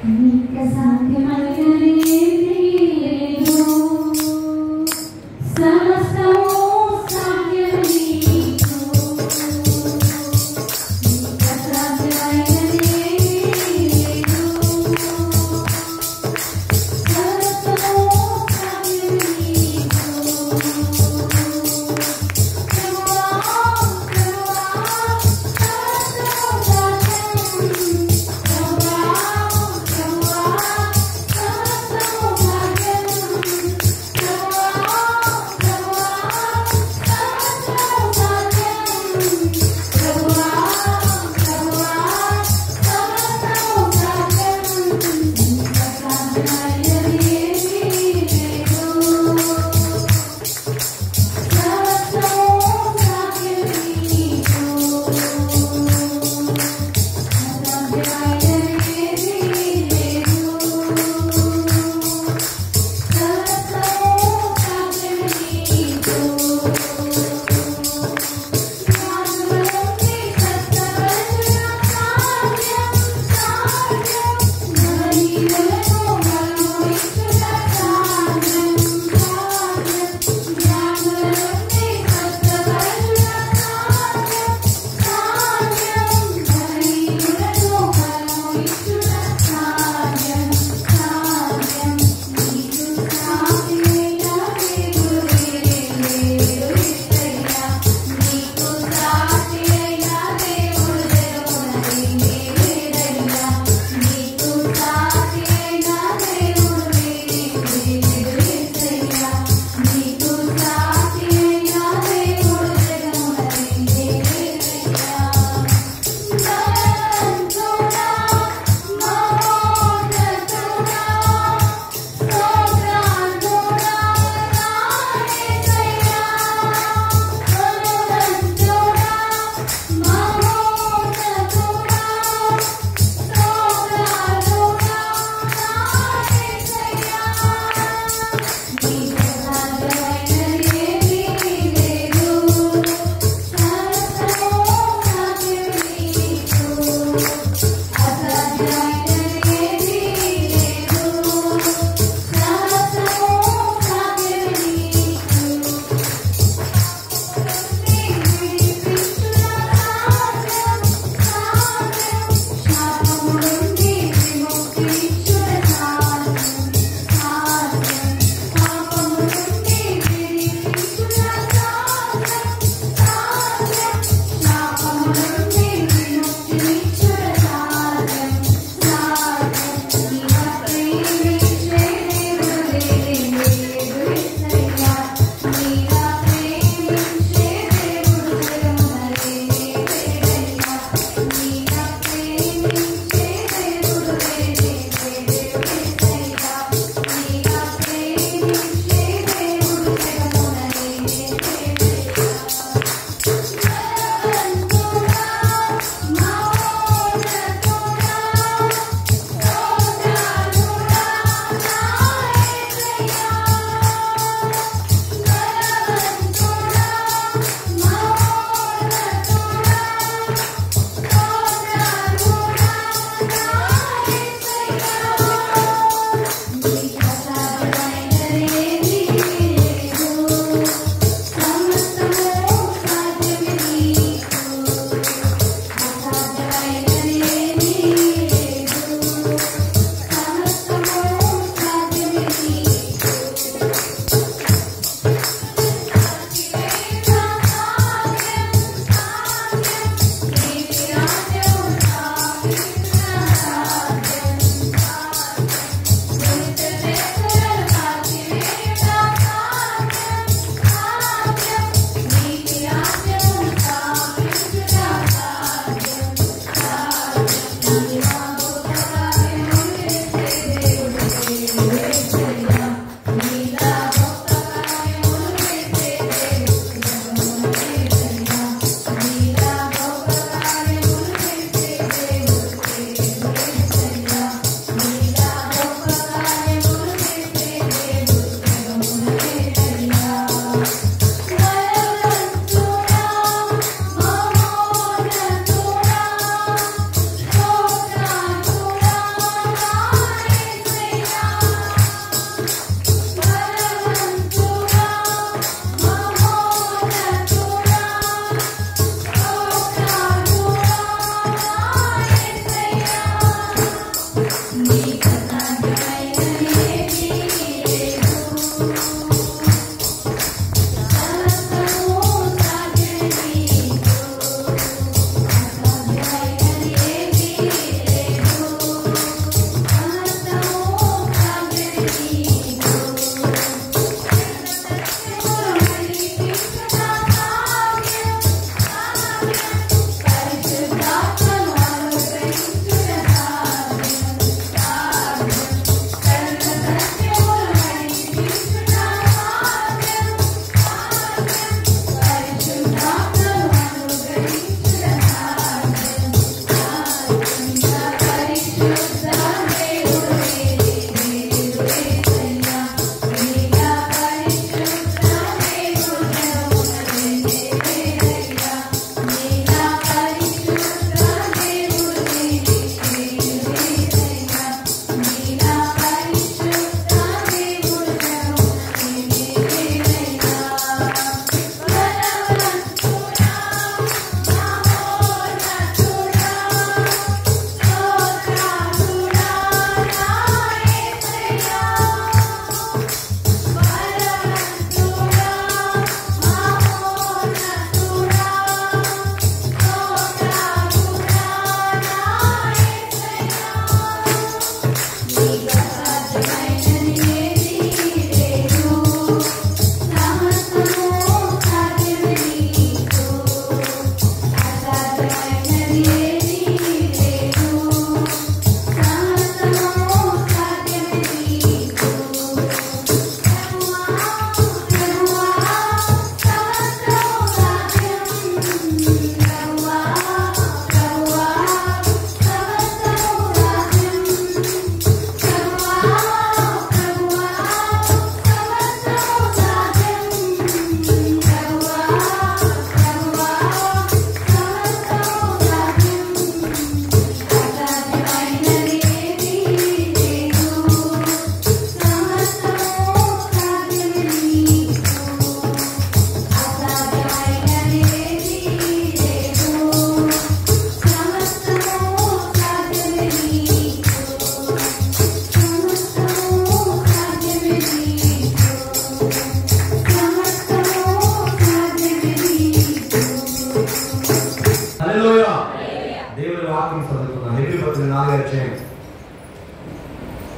నీకు సాధ్యమైనది లేదు. సమస్తము సాధ్యం నీకు. నీకు సాధ్యమైనది లేదు. సమస్తము సాధ్యం నీకు. ప్రభువా, ప్రభువా, సమస్తము సాధ్యం. ప్రభువా, ప్రభువా, సమస్తము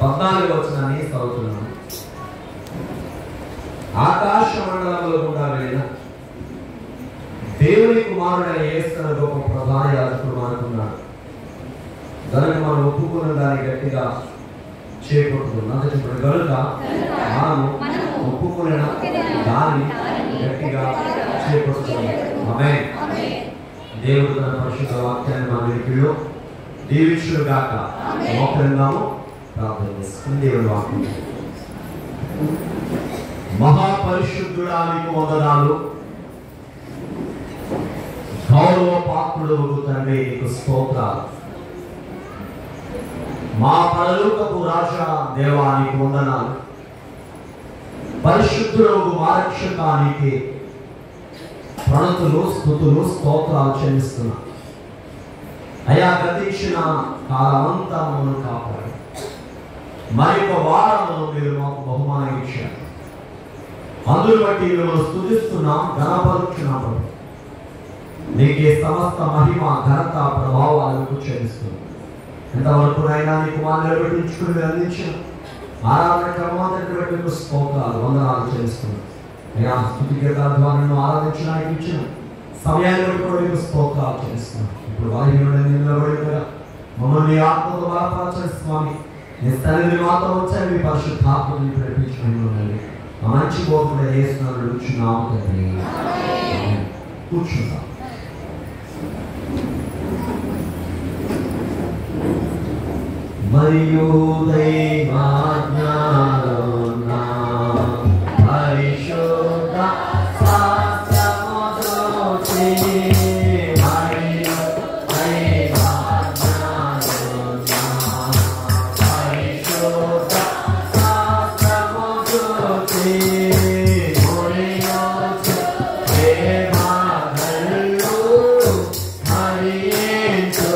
14వ వచనాన్ని చదువుతున్నాను. ఆకాశ మండలంలో గుండా వెళ్ళిన దేవుని కుమారుడైన యేసు గొప్ప ప్రధాన యాజకుడు అనుకున్నాడు. కనుక మనం ఒప్పుకున్న దాన్ని గట్టిగా చేపట్టుకున్నాం. కనుక మనము ఒప్పుకున్న దాన్ని గట్టిగా చేపట్టుకున్నాం. ఆమేన్. దేవుడు తన పరిశుద్ధ వాక్యాన్ని మన వినికిడిలో దీవించును గాక. మోకరిందాము, ప్రార్థన చేసుకుని దేవుని వాక్యం. మహాపరిశుద్ధుడా నీకు వందనాలు. గౌరవ పాత్రుడు తండ్రి నీకు స్తోత్రాలు. మా పరలోకపు రాజా దేవా నీకు వందనాలు. పరిశుద్ధుడు మా రక్షకానికి ప్రణతులు స్తుతులు స్తోత్రాలు చెల్లిస్తున్నా. అయా గతించిన కాలమంతా మమ్మల్ని కాపాడు. మరొక వారమును మీరు మాకు బహుమానం ఇచ్చారు. అందును బట్టి మిమ్మల్ని స్తుతిస్తున్నాం, ఘనపరుచున్నాము. నీకే సమస్త మహిమ ఘనత ప్రభావాలకు చెల్లిస్తున్నాం. ఎంతవరకు నైనా నీ కుమారుని నిలబెట్టించుకుని మీరు అందించిన ఆరాధన క్రమాన్ని బట్టి మీకు స్తోత్రాలు వందనాలు చెల్లిస్తున్నాం. అయ్యా స్తుతి గీతాల ద్వారా నిన్ను ఆరాధించడానికి ఇచ్చిన సమయాన్ని బట్టి కూడా మీకు స్తోత్రాలు చెల్లిస్తున్నాం. ఇప్పుడు వారి నిలబడి కదా మమ్మల్ని ఆత్మతో బలపరచండి స్వామి. నీ సన్నిధి మాత్రం వచ్చాయి. మీ పరిశుద్ధాత్మని ప్రేమించుకుని మంచి గోపుడు వేస్తున్నాను కూర్చున్నాము తండ్రి. కూర్చుందాం. మరియు దైవాజ్ఞాన పరిశుద్ధ శాస్త్రముదోచి మరియు దైవాజ్ఞాన పరిశుద్ధ శాస్త్రముదోచి మునియోచు దేవాగల్లు హరియేచు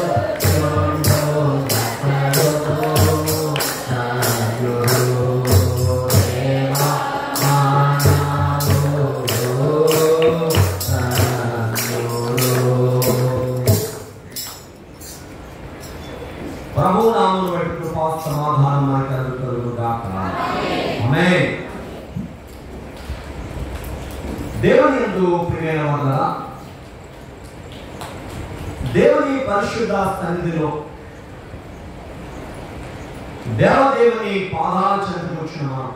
ప్రభునామమును బట్టి కృపా సమాధానం మనకు కలుగును గాక. ఆమేన్. దేవుని యందు ప్రియమైన వారలారా, దేవుని పరిశుద్ధ సన్నిధిలో దేవదేవుని పాదాల చెంతకు వచ్చిన మనం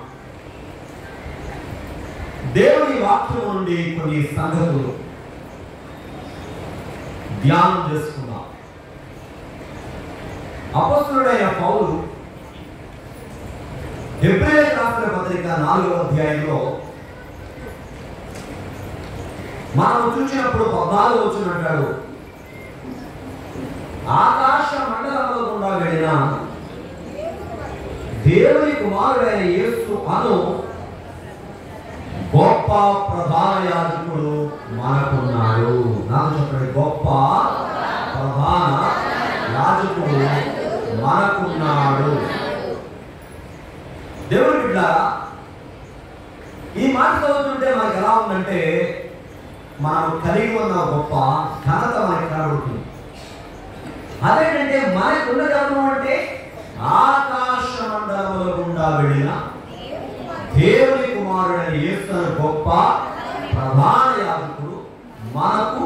దేవుని వాక్యం నుండి కొన్ని సంగతులు ధ్యానం చేసుకున్నాం. అపొస్తలుడైన పౌలు హెబ్రీయులకు రాసిన పత్రిక 4వ అధ్యాయంలో మనం చూసినప్పుడు 14వ వచనం అంటాడు, ఆకాశ మండలంలో గుండా వెళ్ళిన దేవుని కుమారుడైన యేసు అను గొప్ప ప్రధాన యాజకుడు మనకున్నాడు. నాకు చెప్పండి, గొప్ప ప్రధాన యాజకుడు మనకున్నాడు. దేవుని బిడ్డలారా, ఈ మాట చదువుతుంటే మనకు ఎలా ఉందంటే మనం కలిగి ఉన్న గొప్ప ఘనత మనకి కనబడుతుంది. అదేంటంటే మనకున్నది ఎవరు అంటే ఆకాశ మండలముల గుండా వెళ్ళిన దేవుని కుమారుడైన యేసు గొప్ప ప్రధాన యాజకుడు మనకు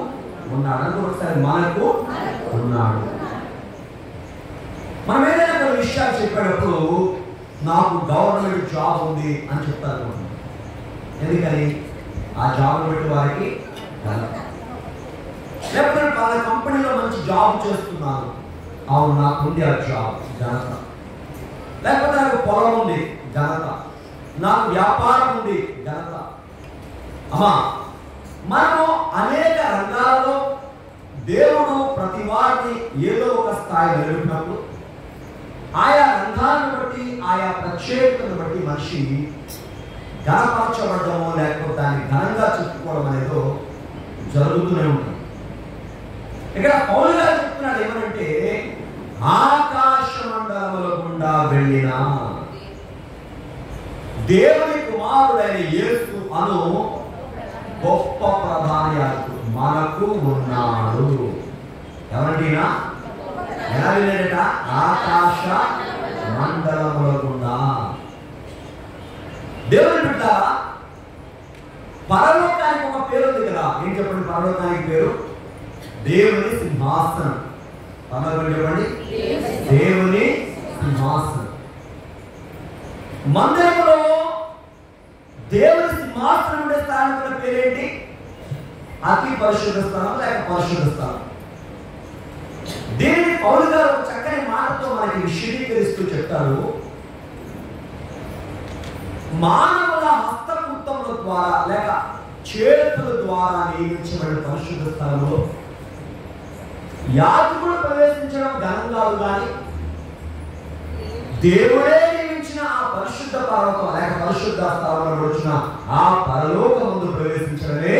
ఉన్నాడు. అంటే ఒకసారి మనకు ఉన్నాడు. మనం ఏదైనా కొన్ని విషయాలు చెప్పేటప్పుడు నాకు గవర్నమెంట్ జాబ్ ఉంది అని చెప్తారు. ఎందుకని? ఆ జాబ్ పెట్టి వారికి లేకపోతే వాళ్ళ కంపెనీలో మంచి జాబ్ చేస్తున్నాను, అవును నాకుంది ఆ జాబ్, ఘనత. లేకపోతే నాకు పొలం ఉంది, ఘనత. నాకు వ్యాపారం ఉంది, ఘనత. అమ్మా, మనము అనేక రంగాలలో దేవుడు ప్రతి వారిని ఏదో ఒక స్థాయి నిలిపినప్పుడు ఆయా రంగాలను బట్టి ఆయా ప్రత్యేకతను బట్టి మనిషి ఘనపరచబడము లేకపోతే దాన్ని ఘనంగా చెప్పుకోవడం అనేదో జరుగుతూనే ఉంటుంది. ఇక్కడ పౌలు గారు చెప్తున్నాడు ఏమనంటే ఆకాశ మండలముల గుండా వెళ్ళిన దేవుని కుమారుడైన యేసు అను గొప్ప ప్రధాన యాజకుడు మనకు ఉన్నాడు. ఎవరంటేనా ఎలా వెళ్ళాడట? ఆకాశ మండలముల గుండా. దేవుని బిడ్డలారా, పరలోకానికి ఒక పేరు ఉంది కదా. ఏం చెప్పండి పరలోకానికి పేరు? దేవుని సింహాసనం. పరలోకం చెప్పండి, దేవుని సింహాసనం. మందిరంలో దేవుని సింహాసనం ఉండే స్థానం పేరేంటి? అతి పరిశుద్ధ స్థానం లేక పరిశుద్ధ స్థానం. దీనిని పౌలు గారు చక్కని మాటతో మనకి విశదీకరిస్తూ చెప్తారు. మానవుల హస్తకృతముల ద్వారా లేక చేతుల ద్వారా నియమించబడిన పరిశుద్ధ స్థలంలో యాజకుడు ప్రవేశించడం ఘనం కాదు, కానీ దేవుడే నియమించిన ఆ పరిశుద్ధ పర్వతం లేక పరిశుద్ధ స్థలంలో వచ్చిన ఆ పరలోక ముందు ప్రవేశించడమే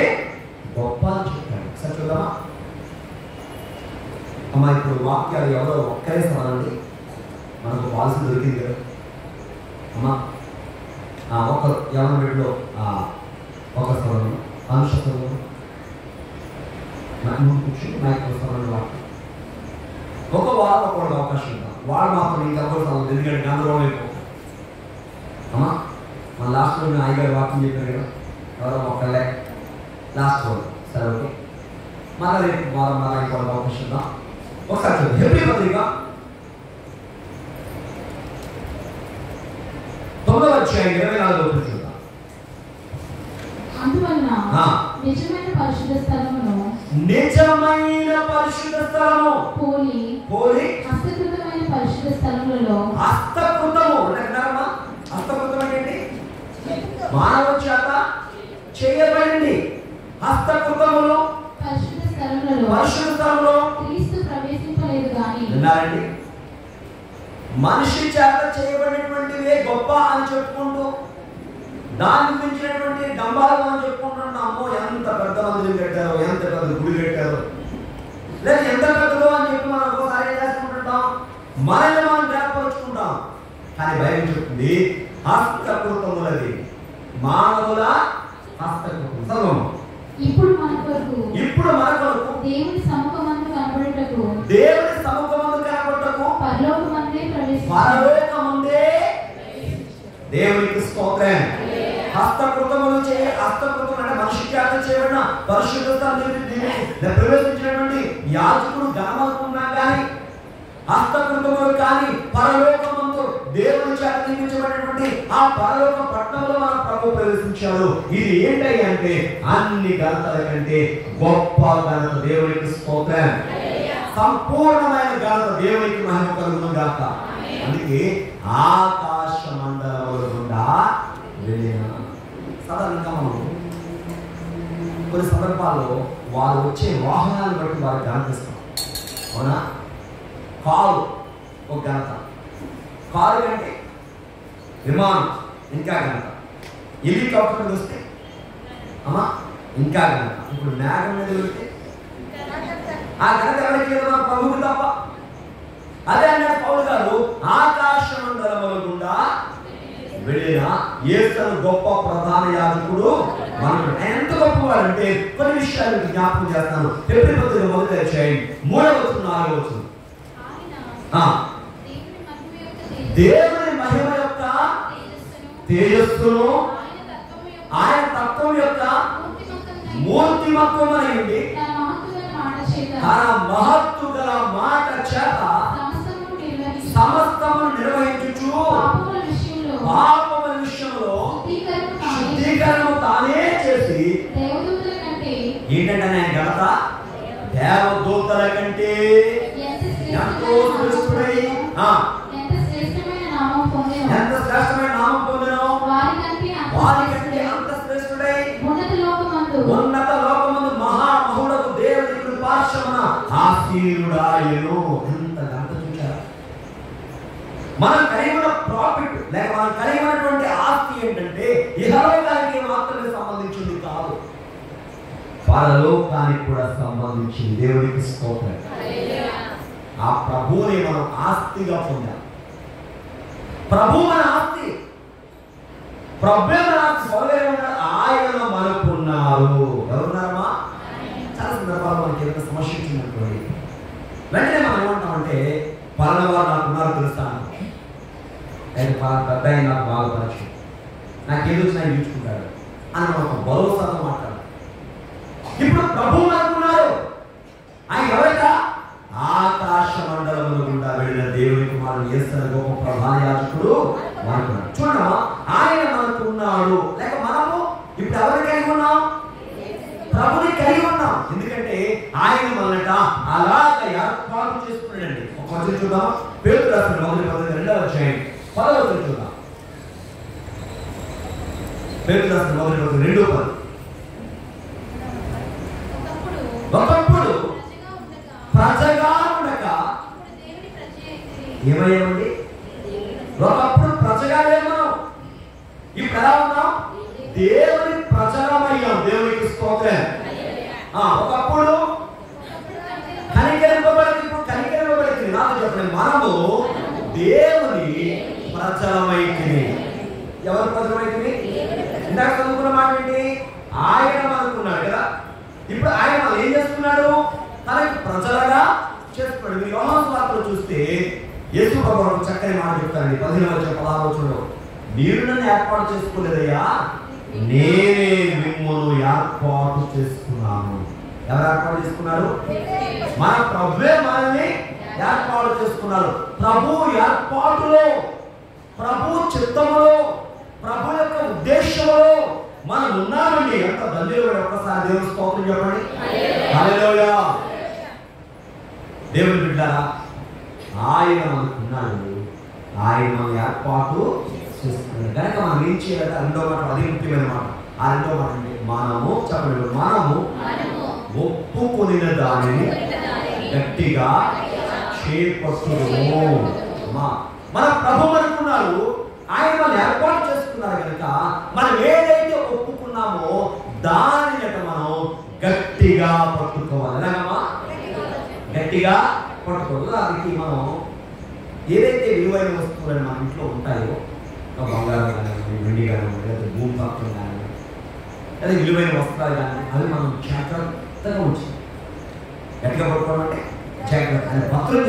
గొప్ప అని చెప్పాడు. సరే చూద్దామా అమ్మా. ఇప్పుడు వాక్యాలు ఎవరో ఒక్కరే చదవండి, మనకు పాలసీ దొరికింది కదా అమ్మా. ఒకరు ఎవరి వీటిలో ఒక స్థలంలో అంశ స్థలంలో కూర్చొని మైక్రో స్థలంలో వాక్యం ఒక వారం ఒకటి అవకాశం ఉంటాం. వాడు మాత్రం ఇంకా స్థలం ఎందుకంటే గందరగోళం అయిపోతుంది అమ్మా. మన లాస్ట్లో నేను అయ్యగారు వాక్యం చెప్పారు కదా, ఎవరో ఒకళ్ళే లాస్ట్ రోజు. సరే ఓకే, మళ్ళీ రేపు వారం మళ్ళీ ఇంకొక అవకాశం ఉందాం. ఒకసారి చూద్దాం హెబ్రీ పత్రిక 9వ అధ్యాయం 24వ చూద్దాం. అందువలన నిజమైన పరిశుద్ధ స్థలమును పోలి హస్తకృతమైన పరిశుద్ధ స్థలములలో హస్తకృతము అంటారమ్మా. హస్తకృతం ఏంటి? మానవ చేత చేయబడింది. హస్తకృతములో పరిశుద్ధ స్థలములలో క్రీస్తు ప్రవేశింపలేదు గాని. విన్నారండి? మనిషి చేత చేయబడినటువంటివే గొప్ప అని చెప్పుకుంటూ దాన్ని మించినటువంటి డంబాలు అని చెప్పుకుంటున్నామో. ఎంత పెద్ద మందిరం కట్టారో, ఎంత పెద్ద గుడి కట్టారో, లేదా ఎంత పెద్దదో అని చెప్పి మనం ఒకసారి ఏం చేసుకుంటుంటాం, మనల్ని మనం ఏర్పరుచుకుంటాం. కానీ బైబిల్ చెప్తుంది హస్తకృతములది, మానవుల హస్తకృతం. ఇప్పుడు మన కొరకు దేవుని సముఖమందు కనబడుటకు పరలోకమందే దేవునికి స్తోత్రం. హస్తకృతములు హస్తకృతం అంటే మనిషి చేత చేయబడిన పరిశుద్ధతను ప్రవేశించినటువంటి యాజకుడు ఘనమనుకున్నా కానీ హస్తకృతములు కానీ పరలోకమందు దేవుని చేత నిర్మించబడినటువంటి ఆ పరలోక పట్టణంలో మన ప్రభు ప్రవేశించాడు. ఇది ఏంటి అంటే అన్ని ఘనతల కంటే గొప్ప ఘనత. దేవునికి స్తోత్రం. సంపూర్ణమైన ఘనత దేవునికి మహిమ కలుగును గాక. అందుకే ఆకాశ మండలముల గుండా వెళ్ళిన సాధారణంగా మనం కొన్ని సందర్భాల్లో వారు వచ్చే వాహనాలను బట్టి వారికి గణిస్తాం. అవునా? కారు ఒక ఘనత, కారు కంటే విమానం ఇంకా ఘనత, హెలికాప్టర్ వస్తే అమ్మా ఇంకా ఘనత, ఇప్పుడు మేఘం మీద వెళ్తే ఆ ఘనత ఎవరికి ప్రభువు తప్ప. అదే అన్నాడు పౌలు గారు, ఆకాశ మండలముల గుండా వెళ్ళిన యేసును గొప్ప ప్రధాన యాజకుడు మనకు. ఎంత గొప్పవాడంటే కొన్ని విషయాలు జ్ఞాపకం చేస్తాను. హెబ్రీ పత్రిక 1వ అధ్యాయం 3వ వచనం 4వ వచనం. దేవుని మహిమ యొక్క తేజస్సును ఆయన తత్వం యొక్క మూర్తిమత్వమై ఉండి తన మహత్తు గల మాట చేత సమస్తమును నిర్వహించుచు పాపముల విషయంలో శుద్ధీకరణము తానే చేసి ఏంటంటే ఆయన ఘనత దేవదూతల కంటే ఎంతో శ్రేష్ఠుడై ఎంత శ్రేష్టమైన నామం పొందినో వారికంటే అంత శ్రేష్ఠుడై ఉన్నత లోకమందు మహామహుడకు దేవుని కృపార్శమున ఆశీనుడాయను. ఎంత ఘనత చూశారా? మనం కలిగి ఉన్న ప్రాఫిట్ లేక మనం కలిగి ఉన్నటువంటి ఆస్తి ఏంటంటే ఇహలోకానికి మాత్రమే సంబంధించింది కాదు, పరలోకానికి కూడా సంబంధించింది. దేవునికి స్తోత్రం. ఆ ప్రభువుని మనం ఆస్తిగా పొందాం. ప్రభు మన ఆస్తి, ప్రభు మన ఆస్తి. ఆయన మనకున్నారు. ఎవరున్నారమ్మా? చాలా సందర్భాలు మనకి ఏదైనా సమస్య వచ్చిందనుకోండి, వెంటనే మనం ఏమంటామంటే పలానా వారు నాకున్నారు తెలుస్తాను. అయితే పెద్ద ఆయన నాకు బాగా పరిచయం, నాకు ఏదో వచ్చినా చూసుకుంటాడు అని మనం ఒక భరోసాతో మాట్లాడాలి. ఇప్పుడు ప్రభు అనుకున్నారు, ఆయన ఎవరైనా ఆకాశ మండలముల గుండా వెళ్ళిన దేవుని కుమారుడు యేసు గొప్ప ప్రధాన యాజకుడు అనుకున్నాడు. చూడమ్మా, ఆయన మనకున్నాడు. లేక మనము ఇప్పుడు ఎవరిని కలిగి ఉన్నాం? ప్రభుని కలిగి ఉన్నాం. ఎందుకంటే ఆయన మనట అలాగ ఏర్పాటు చేసుకున్నాడండి. ఒక వచనం చూద్దాం. పేతురు రాసిన మొదటి పత్రిక 2వ అధ్యాయం 10వ వచనం చూద్దాం. పేతురు రాసిన మొదటి పత్రిక 2:10. ఒకప్పుడు ప్రజగా ఉండక ఏమయ్యామండి? ఒకప్పుడు ప్రజగా లేము, ఇప్పుడు ఎలా ఉన్నాం? దేవుని ప్రజలమయ్యాం. దేవునికి స్తోత్రం. ఒకప్పుడు కనికరింపబడింది, ఇప్పుడు కనికరింపబడింది. నాకు చెప్పండి, మనము దేవుని ప్రజలమైతిమి. ఎవరు ప్రజలమైతిమి? ఇందాక చదువుకున్న మాట ఏంటి? ఆయన అనుకున్నాడు కదా. ఇప్పుడు ఆయన మనం ఏం చేస్తున్నాడు? తనకి ప్రజలుగా చేస్తున్నాడు. మీరు యోహాను సువార్తలో చూస్తే యేసు ప్రభువు చక్కని మాట చెప్తారండి. 15-16 మీరు నన్ను ఏర్పాటు చేసుకోలేదయ్యా, నేనే మిమ్మల్ని ఏర్పాటు చేసుకున్నాను. ఎవరు ఏర్పాటు చేసుకున్నారు? మన ప్రభువే మనల్ని ఏర్పాటు చేసుకున్నారు. ప్రభు ఏర్పాటులో, ప్రభు చిత్తములో, ప్రభు యొక్క ఉద్దేశంలో మనం ఉన్నామండి. ఎంత ధన్యులు. ఒక్కసారి దేవుని స్తోత్రం చెప్పండి. హల్లెలూయా. దేవుని బిడ్డలారా, ఆయన మనకున్నాడు, ఆయన మనం ఏర్పాటు చేసుకున్నాడు. కనుక మనం ఏం చేయాలంటే రెండో మాట, అదే ముఖ్యమైన మాట. ఆ రెండో మాట అంటే మనము చెప్పండి, మనము ఒప్పుకొనిన దానిని గట్టిగా చేపట్టుము. మన ప్రభు అనుకున్నారు, ఆయన మనం ఏర్పాటు చేసుకున్నారు కనుక మనం ఏదైతే ఒప్పుకున్నామో దానిని మనం గట్టిగా పట్టుకోవాలి. ఎలాగమ్మా? గట్టిగా పట్టుకోవాలి. దానికి మనం ఏదైతే విలువైన వస్తువులు మన ఇంట్లో ఉంటాయో, బంగారం కానీ, వెండి కానీ, లేదా భూమి పత్రం కానీ, లేదా విలువైన వస్త్రాలు కానీ, అవి మనం జాగ్రత్తగా ఉంచాలి. గట్టిగా పట్టుకోవాలంటే జాగ్రత్త భద్రం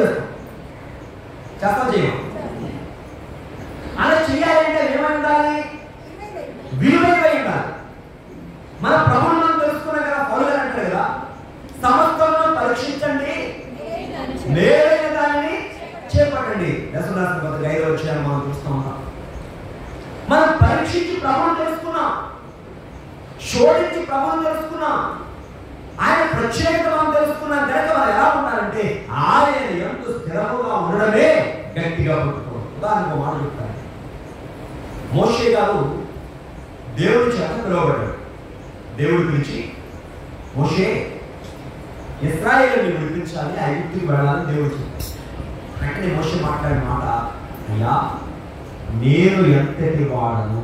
చేస్తాం చేయం. అలా చేయాలంటే ఏమై ఉండాలి? విలువైనవి ఉండాలి. మన ప్రభువును మనం తెలుసుకున్నాం కదా. పౌలు గారు అంటారు కదా, సమస్తమును పరీక్షించండి, మేలైన దానిని చేపట్టండి. దశరాశి పత్రిక 5వ అధ్యాయం మనం చూస్తూ ఉంటాం. మనం పరీక్షించి ప్రభువును తెలుసుకున్నాం, శోధించి ప్రభువును తెలుసుకున్నాం, ఆయన ప్రత్యేకత మనం తెలుసుకున్నాం. కనుక మనం ఎలా ఉండాలంటే ఆయన ఎంతో స్థిరముగా ఉండడమే గట్టిగా పట్టుకోవాలి. ఉదాహరణకు మాట చెప్తాను. మోషే గారు దేవుడి చేత పిలువబడ్డాడు. దేవుడు పిలిచి, మోషే ఇశ్రాయేలుని విడిపించాలి, ఐగుప్తుకి వెళ్ళాలని దేవుడు చెప్పాడు. వెంటనే మోషే మాట్లాడిన మాట, అయ్యా నేను ఎంతటి వాడను.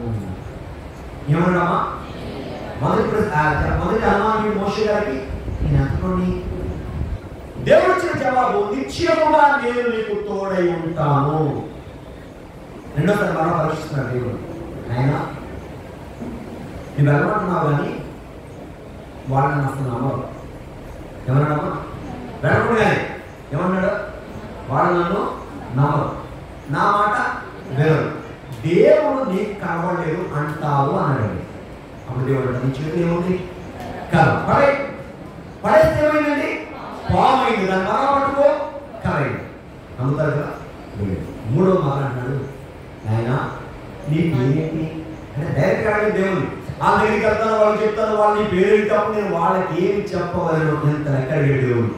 ఏమన్నామా? మొదటి అనుమానం మోషే గారికి, నేను ఎంతలోని? దేవుడు ఇచ్చిన జవాబు, నిశ్చయముగా నేను నీకు తోడై ఉంటాను. రెండోసారి బాగా పరీక్షిస్తున్నాడు దేవుడు. ఆయన నువ్వు వెళ్ళమంటున్నావు కానీ వాళ్ళని అసలు నమ్మరు. ఏమన్నాడమ్మా? వెళ్ళకుండా కానీ ఏమన్నాడు? వాళ్ళు నన్ను నమ్మరు, నా మాట వినరు, దేవుడు నీకు కనబడలేదు అంటావు అన్నాడు. అప్పుడు దేవుడు నీ చేతి ఏముంది? కర్ర పడేస్తే ఏమైందండి? పామైంది. దాన్ని బాగా పట్టుకో, కరైంది. నమ్ముతారు కదా. మూడో మాట అన్నాడు, ఆయన నీకు ఏంటి అంటే డైరెక్ట్ అడిగి దేవుని వాళ్ళ దగ్గరికి వెళ్తాను, వాళ్ళు చెప్తాను, వాళ్ళు నీ పేరు ఏంటప్పుడు నేను వాళ్ళకి ఏమి చెప్పగలను ఎంత లెక్క అడిగాడు దేవుడు.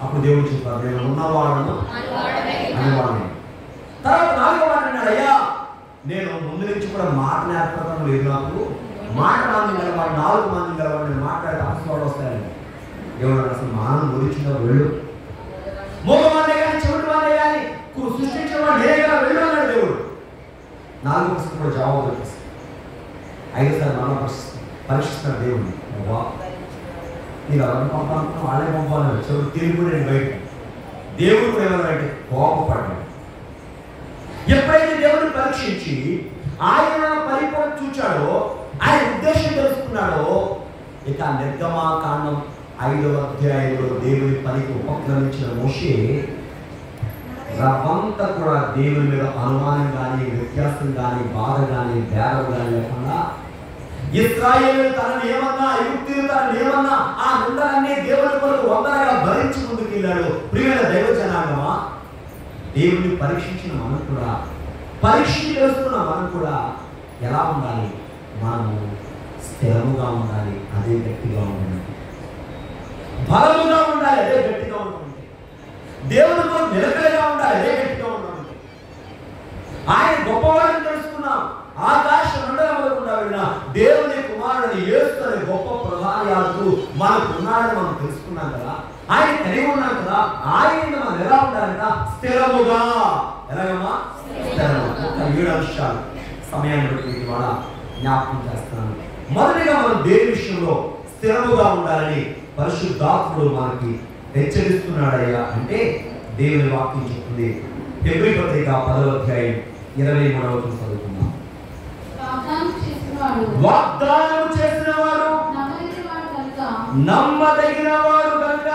అప్పుడు దేవుడు చెప్పారు, నేను ఉన్నవాడను అనేవాడిని. తర్వాత 4వ మాట అన్నాడు, అయ్యా నేను ముందు నుంచి కూడా మాట నేర్పడం లేదు, నాకు మాట మంది గలవాడు, 4 మంది గలవాడు, నేను మాట్లాడే అవసరాలు వస్తాయండి. దేవుడు అసలు మానవం గురించిన వెళ్ళు, మూగవాడే కానీ చెవిటి వాడే కానీ సృష్టించిన వాడు నేనే కదా, వెళ్ళు అన్నాడు దేవుడు. 4వ ప్రశ్న కూడా జవాబు వచ్చేసి 5సారి మనం పరీక్షిస్తున్నాడు దేవుడిని. మీరు ఎవరిని పంపాలనుకున్నా వాళ్ళే పంపాలని చెవుడు తిరిగి నేను బయట. దేవుడు కూడా ఏమన్నాడంటే కోపపడ్డాడు. ఎప్పుడైతే దేవుడిని పరీక్షించి ఆయన పరిపూర్ణ చూచాడో, ఆయన ఉద్దేశం తెలుసుకున్నాడో, ఇక నిర్గమాకాండం 5వ అధ్యాయంలో దేవుని పనికి ఉపక్రమించిన మోషే రవ్వంతా కూడా దేవుని మీద అనుమానం కానీ, వ్యత్యాసం కానీ, బాధ కానీ, భేదం కానీ లేకుండా ఇశ్రాయేలు తనని ఏమన్నా, ఐగుప్తీయులు తనని ఏమన్నా ఆ నిందలన్నీ దేవుని కొరకు వందనగా భరించి ముందుకు వెళ్ళాడు. ప్రియమైన దైవ జనాంగమా, దేవుని పరీక్షించిన మనం కూడా, పరీక్షలు చేస్తున్న మనం కూడా ఎలా ఉండాలి? మనము స్థిరముగా ఉండాలి, అదే గట్టిగా ఉండాలి. బలముగా ఉండాలి, అదే గట్టిగా ఉండాలి. దేవునితో నిలకడగా ఉండాలి, అదే గట్టిగా ఉండాలి. ఆయన గొప్పవాడిని తెలుసుకున్నాం. ఆకాశ మండలంలో వెళ్ళిన దేవుని కుమారుడిని యేసు అనే గొప్ప ప్రధాన యాజకుడు మనకు ఉన్నాడని మనం తెలుసుకున్నాం కదా. ఆయన కలిగి ఉన్నాం కదా. ఆయన మనం ఎలా ఉండాలంట? స్థిరముగా. ఎలాగమ్మా? స్థిరముగా. 7 అంశాలు సమయాన్ని బట్టి ఇవాళ జ్ఞాపకం చేస్తున్నాను. మొదటిగా మనం దేవుని విషయంలో స్థిరముగా ఉండాలని పరిశుద్ధాత్ముడు మనకి హెచ్చరిస్తున్నాడయ్యా అంటే దేవుని వాక్యం చెప్తుంది. హెబ్రీ పత్రిక 10వ అధ్యాయం 23వ వచనం చదువుకుందాం. వాగ్దానం చేసిన వాడు నమ్మదగిన వాడు కనుక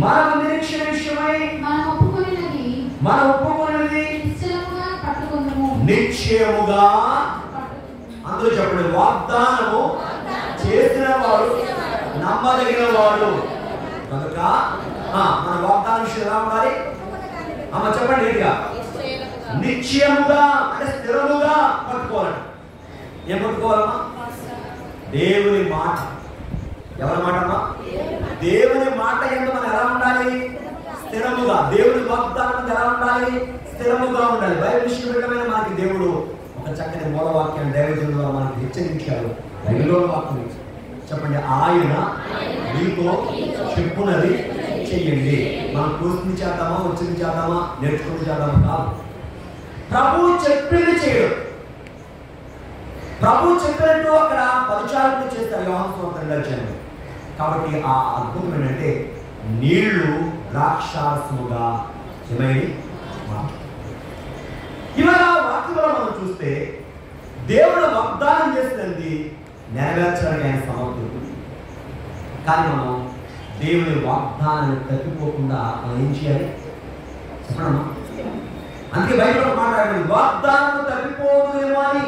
మన నిరీక్షణ విషయమై మనం ఒప్పుకున్నది నిశ్చయముగా. అందరూ చెప్పండి, వాగ్దానము చేసిన వాడు నమ్మదగిన వాడు కనుక మన వాగ్దానం విషయం ఎలా ఉండాలి? అమ్మ చెప్పండి ఏంటిగా? నిశ్చయముగా అంటే స్థిరముగా పట్టుకోవాలండి. ఏం పట్టుకోవాలమ్మా? దేవుని మాట. ఎవరి మాట అమ్మా? దేవుని మాట ఎందుకు మనం ఎలా ఉండాలి? స్థిరముగా. దేవుని వాగ్దానం ఎలా ఉండాలి? స్థిరముగా ఉండాలి. బైబిల్ విషయమైన మనకి దేవుడు ఒక చక్కని మూలవాక్యాన్ని దైవజనుల ద్వారా మనకి హెచ్చరించారు. బైబిల్లో వాక్యం చెప్పండి, ఆయన మీతో చెప్పునది చెయ్యండి. మనం కూర్చుని చేద్దామా, వచ్చింది చేద్దామా, నేర్చుకుని చేద్దామా కాదు. ప్రభు చెప్పింది చేయడం. ప్రభు చెప్పినట్టు అక్కడ పరిచారకులు చేస్తారు యోహాను సువార్త 2 కాబట్టి ఆ అద్భుతం ఏంటంటే నీళ్లు ద్రాక్షారసముగా ఏమైంది? ఇవాళ వాక్యంలో మనం చూస్తే దేవుడు వాగ్దానం చేసినది నెరవేర్చడానికి ఆయన సమర్థుడు. కానీ మనం దేవుని వాగ్దానాన్ని తప్పిపోకుండా మనం ఏం చేయాలి చెప్పడమ్మా? అందుకే బైబిల్లో మాట్లాడండి, వాగ్దానం తప్పిపోతుందేమో అని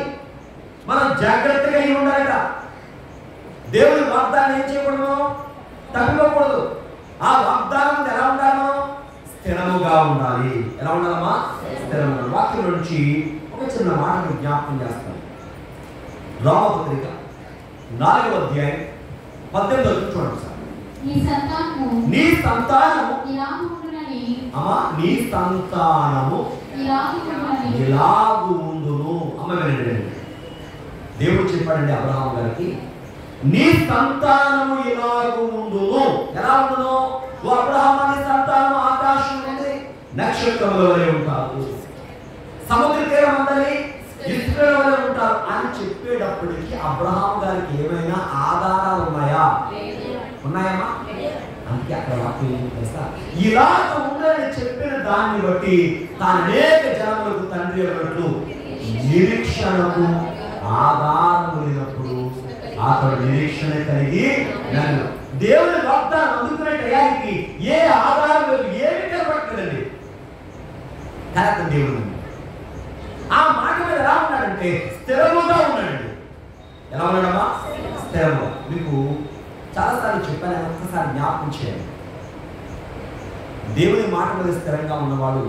మనం జాగ్రత్తగా అయి ఉండాలట. దేవుని వాగ్దానం ఏం చేయకూడదు? తప్పిపోకూడదు. ఆ వాగ్దానం ఎలా ఉండాలో? స్థిరముగా ఉండాలి. ఎలా ఉండాలమ్మా? స్థిరముగా. వాక్యం నుంచి ఒక చిన్న మాటను జ్ఞాపకం చేస్తాను. రోమపత్రిక 4వ అధ్యాయం 18వ వచనం చూడండి సార్. నీ సంతానము అమ్మా, నీ సంతానము ఇలాగు ఉండును. అమ్మ వినండి, దేవుడు చెప్పాడండి అబ్రహాం గారికి, నీ సంతానము ఇలాగు ఉండును. ఎలా ఉండును? ఓ అబ్రహాం, నీ సంతానం ఆకాశం నుండి నక్షత్రముల వలె ఉంటారు, సముద్ర తీరం అందరి ఇస్రాయేలు వలె ఉంటారు అని చెప్పేటప్పటికి అబ్రహాం గారికి ఏమైనా ఆధారాలు ఉన్నాయా? ఉన్నాయమ్మా? అందుకే అక్కడ వాక్యం చేస్తా, ఇలాగ ఉందని చెప్పిన దాన్ని బట్టి తాను అనేక జనములకు తండ్రి అన్నట్లు నిరీక్షణకు ఆధారము లేనప్పుడు అతడు నిరీక్షణ కలిగి నన్ను. దేవుని వాగ్దానం అందుకునే టయానికి ఏ ఆధారం లేదు, ఏమి కనబడలేదండి. కరెక్ట్ దేవుడు ఆ మాట మీద ఎలా ఉన్నాడంటే స్థిరముగా ఉన్నాడండి. ఎలా ఉన్నాడమ్మా? స్థిరముగా. మీకు చాలాసార్లు చెప్పాను, ఒక్కసారి జ్ఞాపకం చేయండి. దేవుని మాట మీద స్థిరంగా ఉన్నవాడు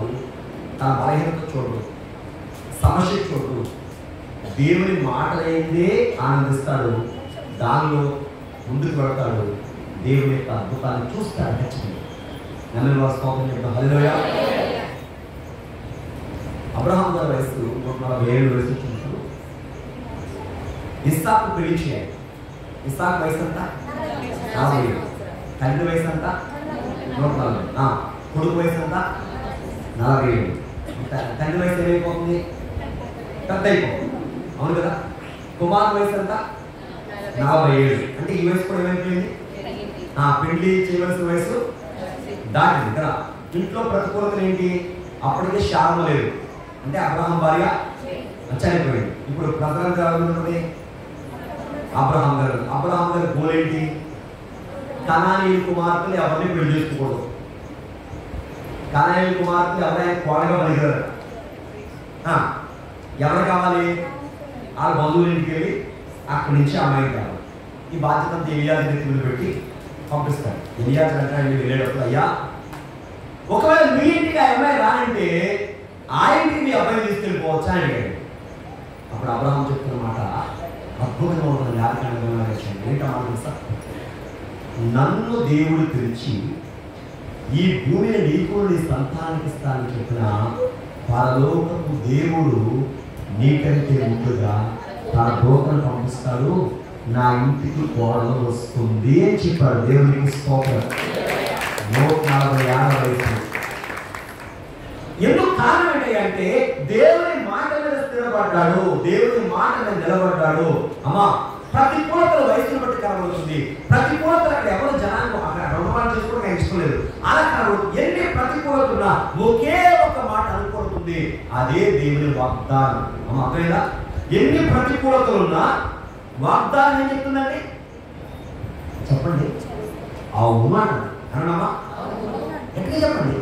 తన బలహీనత చూడడు, సమస్య చూడడు, దేవుని మాటలైందే ఆనందిస్తాడు, దానిలో ముందుకు వెళ్తాడు, దేవుని యొక్క అద్భుతాన్ని చూస్తాడు. ఖచ్చితంగా నన్ను వాస్తవం చెప్తాను. హల్లెలూయా. అబ్రహాం గారి వయసు 147 వయసు వచ్చినప్పుడు ఇస్సాకు పెళ్లి చేయాలి. ఇస్సాకు వయసు అంతా 40. తండ్రి వయసు అంతా 140. కొడుకు వయసు అంతా 47. తండ్రి వయసు ఏమైపోతుంది? పెద్ద అయిపోతుంది. అవును కదా? కుమార్ వయసు అంతా 47. అంటే ఈ వయసు కూడా ఏమైపోయింది? పెళ్లి చేయవలసిన వయసు దాటింది కదా. ఇంట్లో ప్రతికూలత ఏంటి? అప్పటికే శారమ లేదు, అంటే అబ్రహాం భార్య చనిపోయింది. ఇప్పుడు ప్రజలంతా ఎవరుంటుంది? అబ్రహాం గారు. అబ్రహాం గారి గోల్ ఏంటి? కనానీ కుమార్తెలు ఎవరిని పెళ్లి చేసుకోకూడదు. కానాయి కుమార్తె ఎవరైనా కోడగా పలికారు. ఎవరు కావాలి? వాళ్ళ బంధువుల ఇంటికి వెళ్ళి అక్కడి నుంచి అమ్మాయి కావాలి. ఈ బాధ్యత అంతా ఎలియాజు నెత్తిమీద పెట్టి పంపిస్తారు. ఎలియాజు అంటే వెళ్ళేటప్పుడు, అయ్యా ఒకవేళ మీ ఇంటికి ఆ అమ్మాయి రానంటే ఆ ఇంటికి మీ అబ్బాయిని తీసుకెళ్ళిపోవచ్చా అని అడిగాడు. అప్పుడు అబ్రహాం చెప్తున్న మాట అద్భుతంగా ఉంటుంది. ఏంటమ్మా సార్, నన్ను దేవుడు పిలిచి ఈ భూమిని నీకు నీ సంతానానికి ఇస్తానని చెప్పిన పరలోకపు దేవుడు నీకంటే ముందుగా తన దూతను పంపిస్తాడు, నా ఇంటికి కోడలు వస్తుంది అని చెప్పాడు. దేవునికి స్తోత్రం. 140 వయసు. ఎందుకు కారణం ఏంటంటే దేవుని మాట మీద స్థిరపడ్డాడు, దేవుని మాట మీద నిలబడ్డాడు. అమ్మా, ప్రతికూలతల వయసును బట్టి కనబడుతుంది. ప్రతికూలతలు అక్కడ ఎవరు జనానికి అక్కడ రుణమాలు చేసుకోవడం నాకు ఇష్టం లేదు. అలా కనబడుతుంది. ఎన్ని ప్రతికూలతున్నా ఒకే ఒక మాట అనుకోడుతుంది, అదే దేవుని వాగ్దానం. అమ్మ అర్థమైందా? ఎన్ని ప్రతికూలతలున్నా వాగ్దానం ఏం చెప్తుందండి? చెప్పండి. అవును అన్నమా, ఎట్లా చెప్పండి?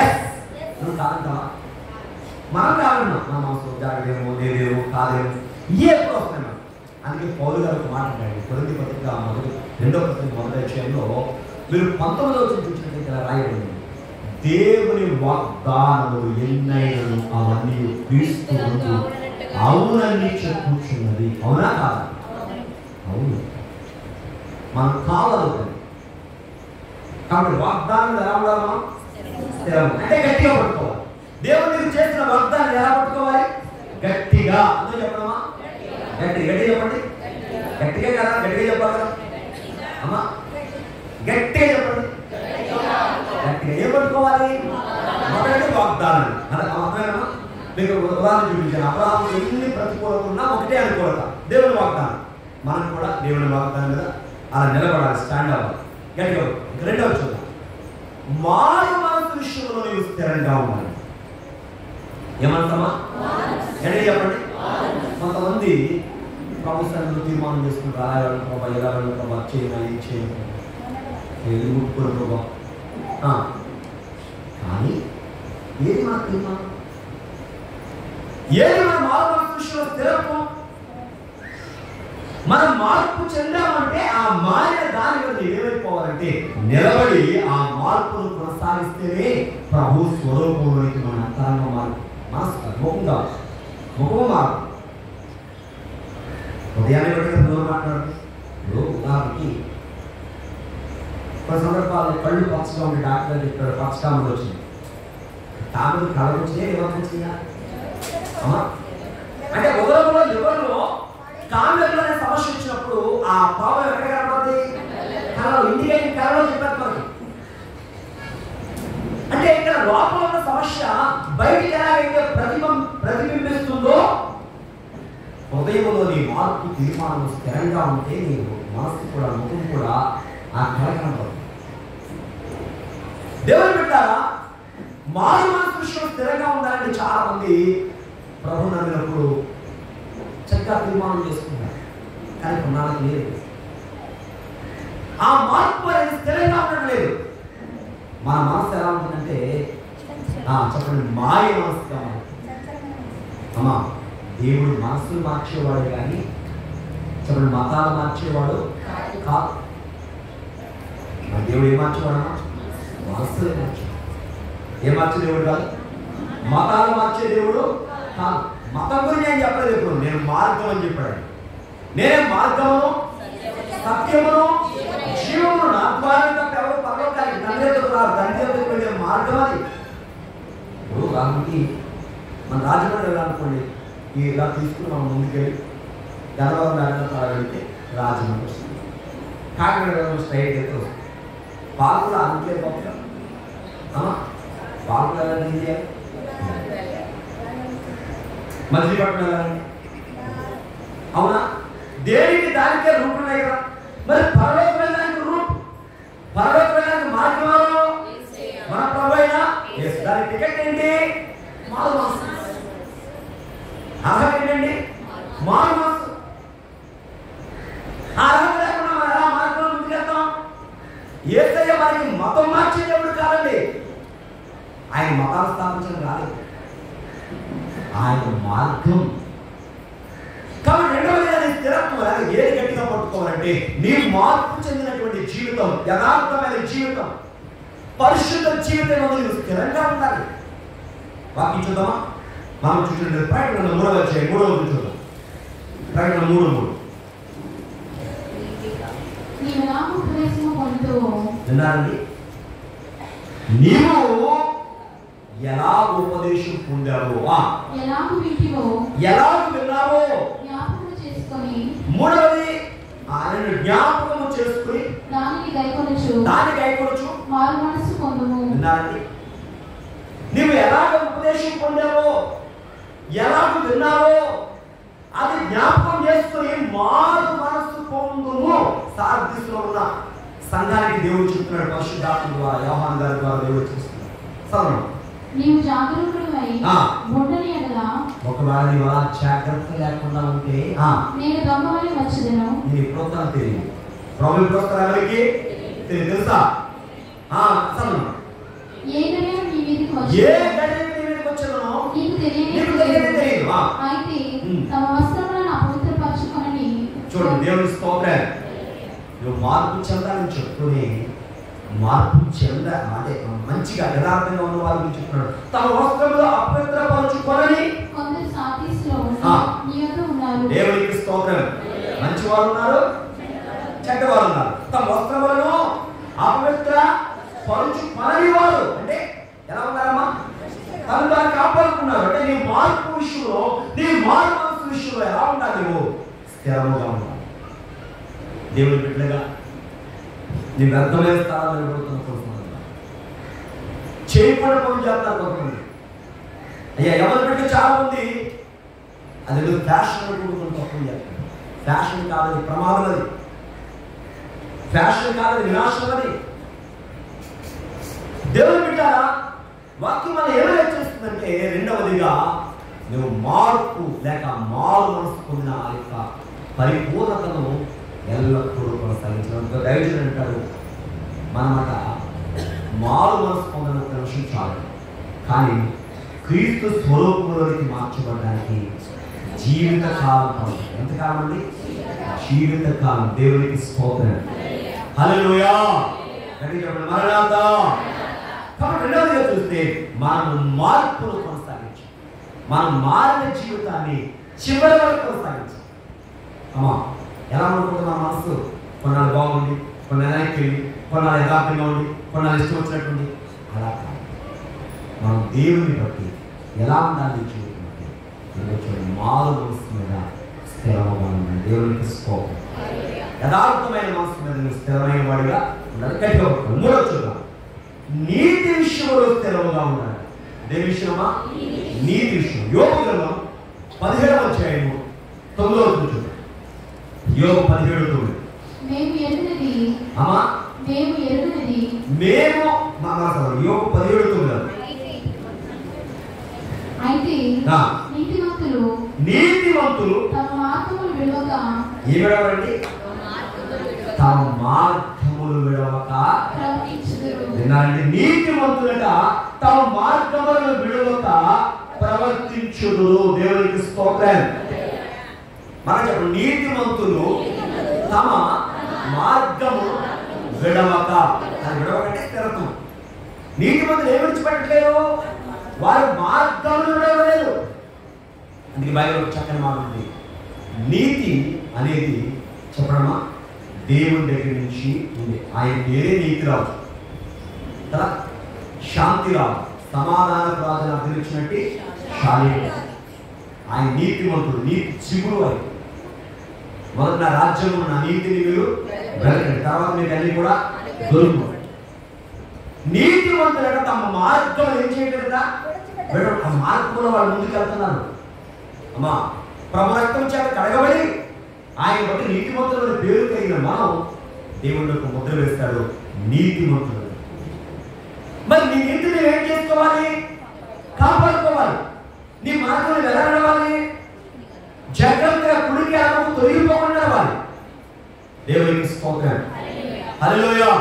ఎస్. నువ్వు కాదంటావా? మనం కాదన్నా, మన మనసు జాగ్రత్తేమో లేదేమో కాదేమో ఇవే ఎప్పుడు వస్తున్నాయి. అందుకే పౌలు గారికి మాట్లాడండి. కొరింథీ పత్రిక 2వ పత్రిక 1వ అధ్యాయంలో మీరు 19వ వచనం చూసినట్లయితే రాయబడింది, దేవుని వాగ్దానములు ఎన్నైనను అవన్నీ క్రీస్తు నందు అవునని చెప్పుచున్నది. అవునా కాదా? అవును. మనం కావాలి కాబట్టి వాగ్దానం ఎలా ఉండాలి? అంటే గట్టిగా పట్టుకోవాలి. దేవుడు మీరు చేసిన వాగ్దానం ఎలా పట్టుకోవాలి? గట్టిగా. అందరూ చెప్పడమా? గట్టిగా చెప్పండి. గట్టిగా కదా, గట్టిగా చెప్పాలి కదా అమ్మా, గట్టిగా చెప్పండి. గట్టిగా ఏం పట్టుకోవాలి? మొదటి వాగ్దానం. అదే అర్థమేనా? మీకు ఉదాహరణ చూపించాను. అబ్రహాము ఎన్ని ప్రతికూలత ఉన్నా ఒకటే అనుకూలత, దేవుని వాగ్దానం. మనం కూడా దేవుని వాగ్దానం మీద అలా నిలబడాలి, స్టాండ్ అవ్వాలి. గట్టిగా. రెండవ చూద్దాం, మారు మనసు విషయంలో నీవు స్థిరంగా ఉండాలి. ఏమంటామా? గట్టిగా చెప్పండి. కొంతమంది ప్రభుత్వాన్ని తీర్మానం చేసుకుంటారు, అలా వెళ్ళి ప్రభావ, ఎలా వెళ్ళి ప్రభావ, చేయమా, ఏం చేయము, ఏది ముట్టుకోరు ప్రభావ. కానీ ఏది మన తీర్మానం? ఏది మన మారు మనసు విషయంలో స్థిరత్వం? మనం మార్పు చెందామంటే ఆ మారిన దాని మీద ఏమైపోవాలంటే నిలబడి ఆ మార్పును కొనసాగిస్తేనే ప్రభు స్వరూపంలోనికి మన అంతరంగం మారు. మనసు ముఖం మారు. ఉదయాన్నే బట్టి దూరం మాట్లాడు. ఉదాహరణకి కొన్ని సందర్భాలు కళ్ళు పచ్చగా ఉండే డాక్టర్ చెప్పాడు, పచ్చకామలు వచ్చింది. కామలు కళ వచ్చిందే ఎవరికి వచ్చిందా? అమ్మా, అంటే ఉదయంలో ఎవరిలో కామెలో సమస్య వచ్చినప్పుడు ఆ ప్రాబ్లం ఎక్కడ కనబడుతుంది? కళలో. ఇండికేటింగ్ కళలో చెప్పారు మనకి. అంటే ఇక్కడ లోపల ఉన్న సమస్య బయటికి ఎలాగైతే ప్రతిబింబిస్తుందో హృదయంలో నీ మార్పు తీర్మానం స్థిరంగా ఉంటే నీ మనసు కూడా, ముఖం కూడా ఆ కళ కనబడుతుంది. దేవుని పెట్టారా? మారు మనసు విషయంలో స్థిరంగా ఉండాలని చాలా మంది ప్రభు నమ్మినప్పుడు చక్కగా తీర్మానం చేసుకుంటారు, కానీ కొన్నాళ్ళకి లేదు. ఆ మార్పు అనేది స్థిరంగా ఉండడం లేదు. మన మనసు ఎలా ఉంటుందంటే చెప్పండి, మాయ మనసుగా ఉంటుంది. అమ్మా, దేవుడు మనసును మార్చేవాడు కానీ చెప్పండి మతాలు మార్చేవాడు కాదు. మన దేవుడు ఏం మార్చేవాడమ్మా? మనసులే మార్చేవాడు. ఏం మార్చే దేవుడు కాదు, మతాలు మార్చే దేవుడు కాదు. మతం గురించి నేను చెప్పలేదు ఎప్పుడు, నేను మార్గం అని చెప్పాడు. నేనే మార్గమును సత్యమును జీవమును, నా ద్వారా తప్ప ఎవరు పర్లోకానికి తండ్రి రాదు. తండ్రి వెళ్ళే మార్గం అది. ఇప్పుడు కాబట్టి మన రాజమండ్రి వెళ్ళాలనుకోండి, ఇలా తీసుకుని మనం ముందుకెళ్ళి గన్నవరం దాంట్లో వెళ్తే రాజమండ్రి వస్తుంది. కాకినాడ స్ట్రైట్ అయితే వస్తుంది. పాలకులు అందుకే గొప్ప పాలకులు ఎలా చేయాలి? మచిలీపట్నం వెళ్ళాలండి. అవునా? దేనికి దానికే రూట్ ఉన్నాయి కదా. మరి పరలోక వెళ్ళడానికి రూట్, పరలోక వెళ్ళడానికి మార్గం మన ప్రభు అయినా దాని టికెట్ ఏంటి? మారు మనసు. అర్హత ఏంటండి? మారు మనసు. ఆ అర్హత లేకుండా మనం ఎలా మార్గంలో ముందుకెళ్తాం? యేసయ్య మనకి మతం మార్చే దేవుడు కాదండి. ఆయన మార్గం. కాబట్టి రెండవది అది స్థిరత్వం. ఏది గట్టిగా పట్టుకోవాలంటే నీ మార్పు చెందినటువంటి జీవితం, యథార్థమైన జీవితం, పరిశుద్ధ జీవితం అనేది స్థిరంగా ఉండాలి. వాక్యం చూద్దామా? మనం చూసిన ప్రకటన 3వ అధ్యాయం 3వ చూద్దాం. ప్రకటన 3:3 విన్నారండి? నీవు ఎలా ఉపదేశం పొందావో, ఎలా విన్నావో, మూడవది ఆయనను జ్ఞాపకము చేసుకుని దానికి గైకొనొచ్చు మారు మనసు పొందుము. విన్నారండి? నీవు ఎలాగ ఉపదేశం పొందావో, ఎలాగ విన్నావో అది జ్ఞాపకం చేసుకుని మారు మనసు పొందుము. సార్దీసులో ఉన్న సంఘానికి దేవుడు చెప్తున్నాడు పరిశుద్ధాత్మ ద్వారా, యోహాను గారి ద్వారా దేవుడు చూస్తున్నాడు. సరేనా? నీవు జాగరూకుడవై ఉండని ఎడల, ఒకవేళ నీవు అలా జాగ్రత్త లేకుండా ఉంటే నేను దొంగవలె వచ్చెదను. నీ ప్రోత్సాహం తెలియదు. ప్రభు ప్రోత్సాహం ఎవరికి తెలుసా? సరేనా? ఏ గడియ నీ మీదకి వచ్చెదనో నీకు తెలియదు. అయితే తమ వస్త్రములను అపవిత్రపరచుకొనని. చూడండి, దేవుని స్తోత్రం. నువ్వు మార్పు చెందాలని చెప్తూనే మార్పు అంటే మంచిగా యథార్థంగా ఉన్న వారి గురించి చెప్తున్నాడు. తమ వస్త్రములు అపవిత్రపరచుకొనని కొందరు సాదీసులో నీ యొద్ద ఉన్నారు. దేవునికి స్తోత్రం. మంచివారు ఉన్నారు, చెడ్డవారు ఉన్నారు. తమ వస్త్రములను అపవిత్రపరచుకొనని వారు అంటే ఎలా ఉన్నారమ్మా? తను దాన్ని కాపాడుకున్నారు. అంటే నీ మార్పు విషయంలో, నీ మార్పు మనసు విషయంలో ఎలా ఉండాలి? నువ్వు స్థిరముగా ఉండాలి. దేవుని బిడ్డగా నీ వ్యర్థమైన స్థానాలు నిలబడుతున్న కోరుకుంటున్నాను. చేయకుండా పనులు చేస్తారు కొంతమంది. అయ్యా ఎవరి బిడ్డ చాలా మంది అది ఫ్యాషన్ అనుకుంటున్న తప్పులు చేస్తారు. ఫ్యాషన్ కాదని ప్రమాదం, అది ఫ్యాషన్ కాదని వినాశం. అది దేవుని బిడ్డ వాక్యం మనం ఏమైనా చేస్తుందంటే, రెండవదిగా నువ్వు మార్పు లేక మారు మనసు పొందిన ఆ యొక్క పరిపూర్ణతను ఎల్లప్పుడూ కొనసాగించడం. దైవజనుడు అంటాడు, మనమాట మారు మనసు పొందడం ఒక విషయం చాలు, కానీ క్రీస్తు స్వరూపంలోకి మార్చబడడానికి జీవితకాలం కావాలి. ఎంతకాలం అండి? జీవితకాలం. దేవునికి స్తోత్రం. హల్లెలూయా. మరణాతా. కాబట్టి రెండవదిగా చూస్తే మనం మార్పును కొనసాగించాలి. మనం మారిన జీవితాన్ని చివరి వరకు కొనసాగించాలి. అమ్మా ఎలా అనుకుంటున్నా మనసు? కొన్నాళ్ళు బాగుంది, కొన్నాళ్ళకి వెళ్ళి, కొన్నాళ్ళు యథార్థంగా ఉండి, కొన్నాళ్ళు ఇష్టం వచ్చినట్టుండి. అలా కాదు. మనం దేవుని బట్టి ఎలా ఉండాలి జీవితం అంటే మారు మనసు మీద స్థిరమైన ఉండాలి. దేవునికి స్తోత్రం. యథార్థమైన మనసు మీద నువ్వు స్థిరమైన వాడిగా ఉండాలి. గట్టిగా ఉంటాడు. మూడో చూద్దాం. నీతి విషయంలో స్థిరముగా ఉండాలి. దేని విషయమా? నీతి విషయం. యోబు గ్రంథం 17వ అధ్యాయము 9వ వచనం. యోబు 17:9. మేము ఎరుగనిది యోబు 17:9. అయితే నీతిమంతులు తమ మార్గములు విడవక. ఏం విడవండి? తమ మార్గములు విడవక విన్నారండి. నీతిమంతులట తమ మార్గములను విడవక ప్రవర్తించుదురు. దేవునికి స్తోత్రం. మనం చెప్పండి, నీతిమంతులు తమ మార్గము విడవక. అది విడవకంటే స్థిరత్వం. నీతిమంతులు ఏమి విడిచిపెట్టలేదు? వారి మార్గములు విడవలేదు. అందుకే బైబిల్ చక్కని మాట ఉంది. నీతి అనేది చెప్పడమా దేవుని దగ్గర నుంచి ఉంది. ఆయన పేరే నీతి రాజు కదా, శాంతి రాజు, సమాధాన రాజుని అభివృద్ధించినట్టు శాలి. ఆయన నీతిమంతుడు, నీతి చిగురు. అని మొదట నా రాజ్యము నా నీతిని మీరు వెలకండి, తర్వాత మీకు అన్ని కూడా దొరుకు. నీతిమంతులట తమ మార్గం ఏం చేయలేదు, ఆ మార్గంలో వాళ్ళు ముందుకు వెళ్తున్నారు. అమ్మా ప్రభు రక్తం చేత కడగబడి ఆయన బట్టి నీతిమంతులను పేరు కలిగిన మనం దేవుళ్ళకు ముద్ర వేస్తాడు నీతిమంతులు. మరి నీ నీతిని ఏం చేసుకోవాలి? కాపాడుకోవాలి. నీ మార్గం ఎలా నడవాలి? జాగ్రత్తగా కుడికి ఆమెకు తొలగిపోకుండా నడవాలి. దేవునికి స్తోత్రం. హల్లెలూయా.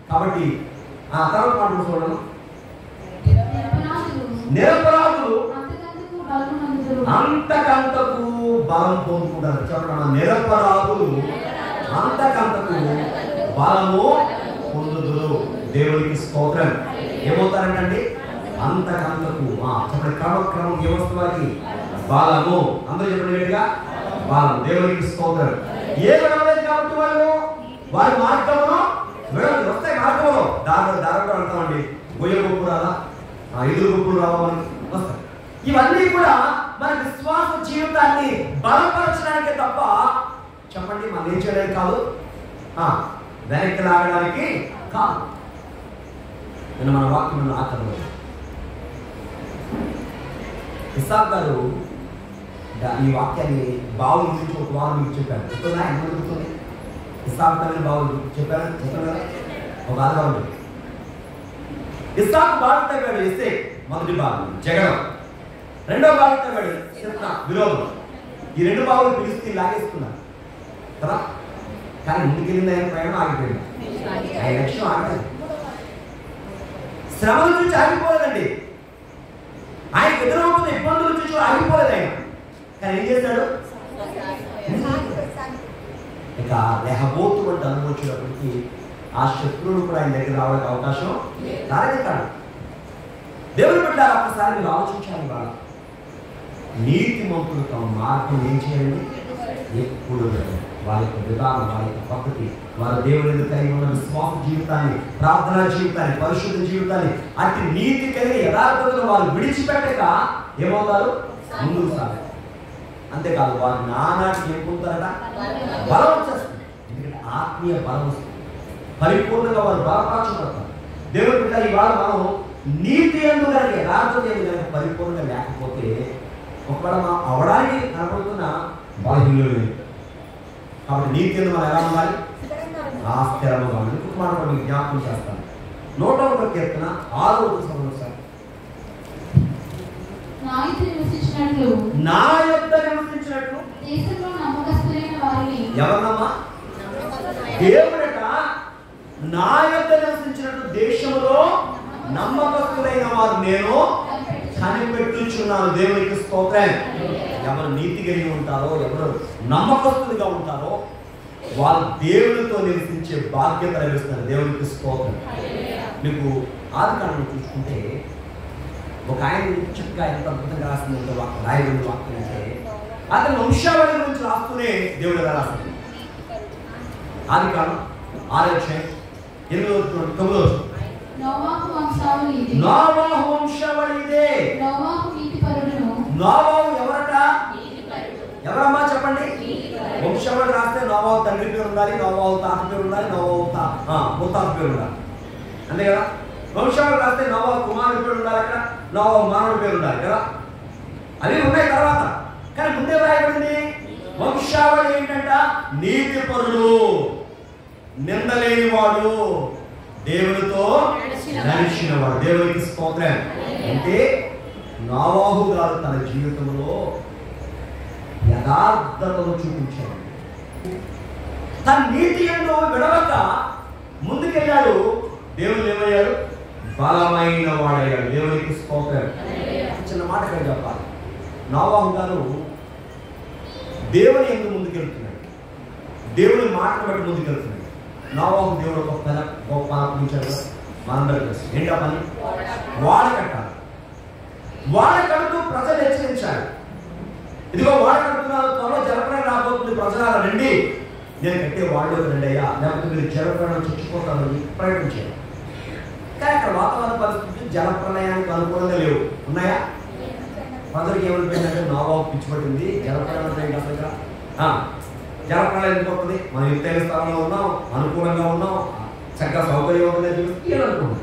కాబట్టి ఆ తర్వాత మాట చూడడం, నిరపరాధులు పొందుదురు. అంతకంతకు బలం పొందుకుంటారు. చెప్పడం నిరపరాధులు అంతకంతకు బలము పొందుదురు. దేవునికి స్తోత్రం. ఏమవుతారంటండి? అంతకంతకు చెప్పండి. క్రమక్రమం ఏమొస్తుంది? బలము. అందరూ చెప్పినట్టుగా బలం. దేవునికి స్తోత్రం. ఏ విడవలేదు కాబట్టి వారి మార్గమును విడవలేదు. వస్తాయి మార్గంలో దారంలో వెళ్తామండి. గొయ్య గొప్పు రాదా, ఎదురు గొప్పులు రావాలని వస్తాయి. ఇవన్నీ కూడా మన విశ్వాస జీవితాన్ని బలపరచడానికే తప్ప చెప్పండి మనం ఏం చేయడానికి కాదు, వెనక్కి లాగడానికి కాదు. నేను మన వాక్యం ఆకలి ఇసాక్ గారు ఈ వాక్యాన్ని బావుల గురించి ఒక వారం మీకు చెప్పాను. చెప్తున్నా ఎంత జరుగుతుంది? ఇసాక్ తల్లి బావులు చెప్పాను కదా ఒక ఆధారం. ఇసాక్ బాగా తగ్గాడు ఇస్తే మొదటి భాగం జగడం, రెండో భాగం తగ్గాడు విరోధం. ఈ రెండు బావులు పిలిస్తే లాగేసుకున్నారు కదా. కానీ ముందుకెళ్ళింది ఆయన ప్రయాణం ఆగిపోయింది. ఆయన లక్ష్యం ఆగలేదు. శ్రమల నుంచి ఆగిపోలేదండి. ఆయన ఎదురవుతున్న ఇబ్బందుల నుంచి ఆగిపోలేదు ఆయన. కానీ ఏం చేశాడు? ఇక రెహబోతు వంటి అనుభవం వచ్చినప్పటికీ ఆ శత్రువులు కూడా ఆయన దగ్గర రావడానికి అవకాశం రాలేదు. కాదు దేవుని బిడ్డలారా, ఒక్కసారి మీరు ఆలోచించాలి. వాళ్ళ నీతిమంతులు తమ మార్గం ఏం చేయండి? ఎప్పుడు వాళ్ళ యొక్క విధానం, వాళ్ళ యొక్క పద్ధతి, వాళ్ళ దేవుని కలిగి ఉన్న విశ్వాస జీవితాన్ని, ప్రార్థనా జీవితాన్ని, పరిశుద్ధ జీవితాన్ని, అతి నీతి కలిగి యథార్థతను వాళ్ళు విడిచిపెట్టక ఏమవుతారు? ముందుకు సాగారు. అంతేకాదు వారు నానాటికి ఏం పొందుతారట? బలం వచ్చేస్తుంది. ఎందుకంటే ఆత్మీయ బలం వస్తుంది. పరిపూర్ణంగా వారు బలపరచబడతారు. దేవుని బిడ్డ ఇవాళ మనం నీతి ఎందుకు కనుక, యథార్థత ఎందుకు కనుక పరిపూర్ణంగా లేకపోతే ఒకవేళ మనం అవడానికి కనపడుతున్న బలహీనులు. కాబట్టి నీతి ఎందుకు మనం ఎలా ఉండాలి? స్థిరంగా ఉండాలి. ఇంకొక మాట మీకు జ్ఞాపకం చేస్తాను. 101వ కీర్తన 6వ సంవత్సరం. నా యొద్ద నివసించినట్లు దేశంలో నమ్మకస్తులైన వారిని. ఎవరమ్మా? దేవుడట నా యొద్ద నివసించినట్లు దేశంలో నమ్మకస్తులైన వారు నేను కనిపెట్టుచున్నాను. దేవునికి స్తోత్రం. ఎవరు నీతి కలిగి ఉంటారో, ఎవరు నమ్మకస్తులుగా ఉంటారో వాళ్ళు దేవునితో నివసించే బాధ్యత లభిస్తున్నారు. దేవునికి స్తోత్రం. మీకు ఆదికాండం చూసుకుంటే ఒక ఆయన చక్కగా ఎంత అద్భుతంగా రాసిందంటే రాయబడిన వాక్యం అంటే అతని వంశావళి గురించి రాస్తూనే దేవుడు ఎలా రాస్తుంది? ఆదికాండం 6వ అధ్యాయం 8వ 9వ నోవాహు వంశావళి ఇదే. నోవాహు వంశావళి ఇదే. నోవాహు నీతిపరుడును. నోవాహు ఎవరట? ఎవరమ్మా చెప్పండి? వంశావళి రాస్తే నోవాహు తండ్రి పేరు ఉండాలి, నోవాహు తాత పేరు ఉండాలి, నోవాహు ముత్తాత పేరు ఉండాలి. అంతే కదా. వంశావళి రాస్తే నోవాహు కుమారుడి పేరు ఉండాలి, అక్కడ నోవాహు మానవుడి పేరు ఉండాలి కదా. అవి ఉన్నాయి తర్వాత. కానీ ముందే రాయబడింది వంశావళి ఏంటంట? నీతిపరుడు, నిందలేనివాడు, దేవునితో నడిచినవాడు. దేవునికి స్తోత్రం. అంటే నోవాహు గారు తన జీవితంలో యథార్థతను చూపించాడు. తన నీతి యందు విడవక ముందుకెళ్ళాడు. దేవుడు ఏమయ్యాడు? బలమైన వాడయ్యాడు. దేవునికి స్తోత్రం. చిన్న మాట ఇక్కడ చెప్పాలి. నోవాహు గారు దేవుని యందు ముందుకెళ్తున్నాడు. దేవుని మాటను బట్టి ముందుకెళ్తున్నాడు. నోవాహు దేవుడు ఒక గొప్ప అనిపించాడు. మనందరూ తెలుసు. ఏంటా పని? వాడ కట్టాలి. వాడ కడుతూ ప్రజలు హెచ్చరించాడు. ఇదిగో వాడ కడుతున్నారు, త్వరలో జలప్రయాణం రాబోతుంది, ప్రజలు రండి, నేను కట్టే వాళ్ళు రండి అయ్యా, లేకపోతే మీరు జలప్రయాణం చచ్చిపోతారని ప్రకటించారు. కానీ అక్కడ వాతావరణ పరిస్థితులు జలప్రలయానికి అనుకూలంగా లేవు. ఉన్నాయా? ప్రజలకు ఏమైపోయిందంటే నోవాహు పిచ్చిపట్టింది. జలప్రయాణం అసలు ఇక్కడ జలప్రలయం ఎందుకు వస్తుంది? మనం ఎత్తైన స్థలంలో ఉన్నాం, అనుకూలంగా ఉన్నాం, చక్కగా సౌకర్యం ఉందని చెప్పి అనుకున్నాం.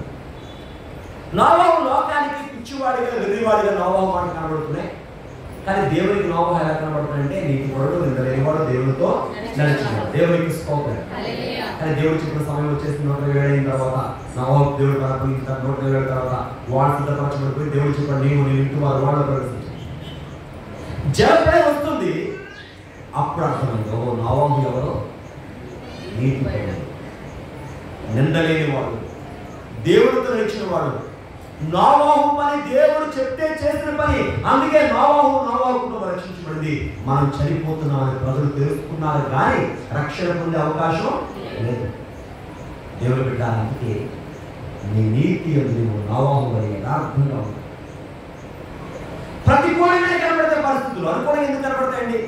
నోవాహు లోకానికి పిచ్చివాడిగా, వెర్రివాడిగా నోవాహు మాట కనబడుతున్నాయి. కానీ దేవునికి నోవాహు ఎలా కనబడుతుందంటే నీతిపరుడు, నిందలేనివాడు, దేవునితో నడిచినాడు. దేవునికి స్తోత్రం. కానీ దేవుడు చెప్పిన సమయం వచ్చేసి 120 అయిన తర్వాత నోవాహు దేవుడు ప్రారంభించారు. 120 తర్వాత వాడు సిద్ధపరచబడిపోయి దేవుడు చెప్పాడు, నేను ఇంటి వారు వాళ్ళు ప్రవేశించారు. జలప్రలయం వస్తుంది. అప్పుడు అర్థమైంది, ఓ నోవాహు ఎవరో? నీతిపరుడు, నిందలేనివాడు, దేవుడితో నడిచిన వాడు. నోవాహు పని దేవుడు చెప్తే చేసిన పని. అందుకే నోవాహు మనం చనిపోతున్నామని ప్రజలు తెలుసుకున్నారు కానీ రక్షణ పొందే అవకాశం లేదు. దేవుడు బిడ్డ, అందుకే నీ నీతి నువ్వు నోవాహు వలె యథార్థంగా ఉంది. ప్రతికూలంగా కనబడితే పరిస్థితులు అనుకూలంగా ఎందుకు కనబడతాయండి?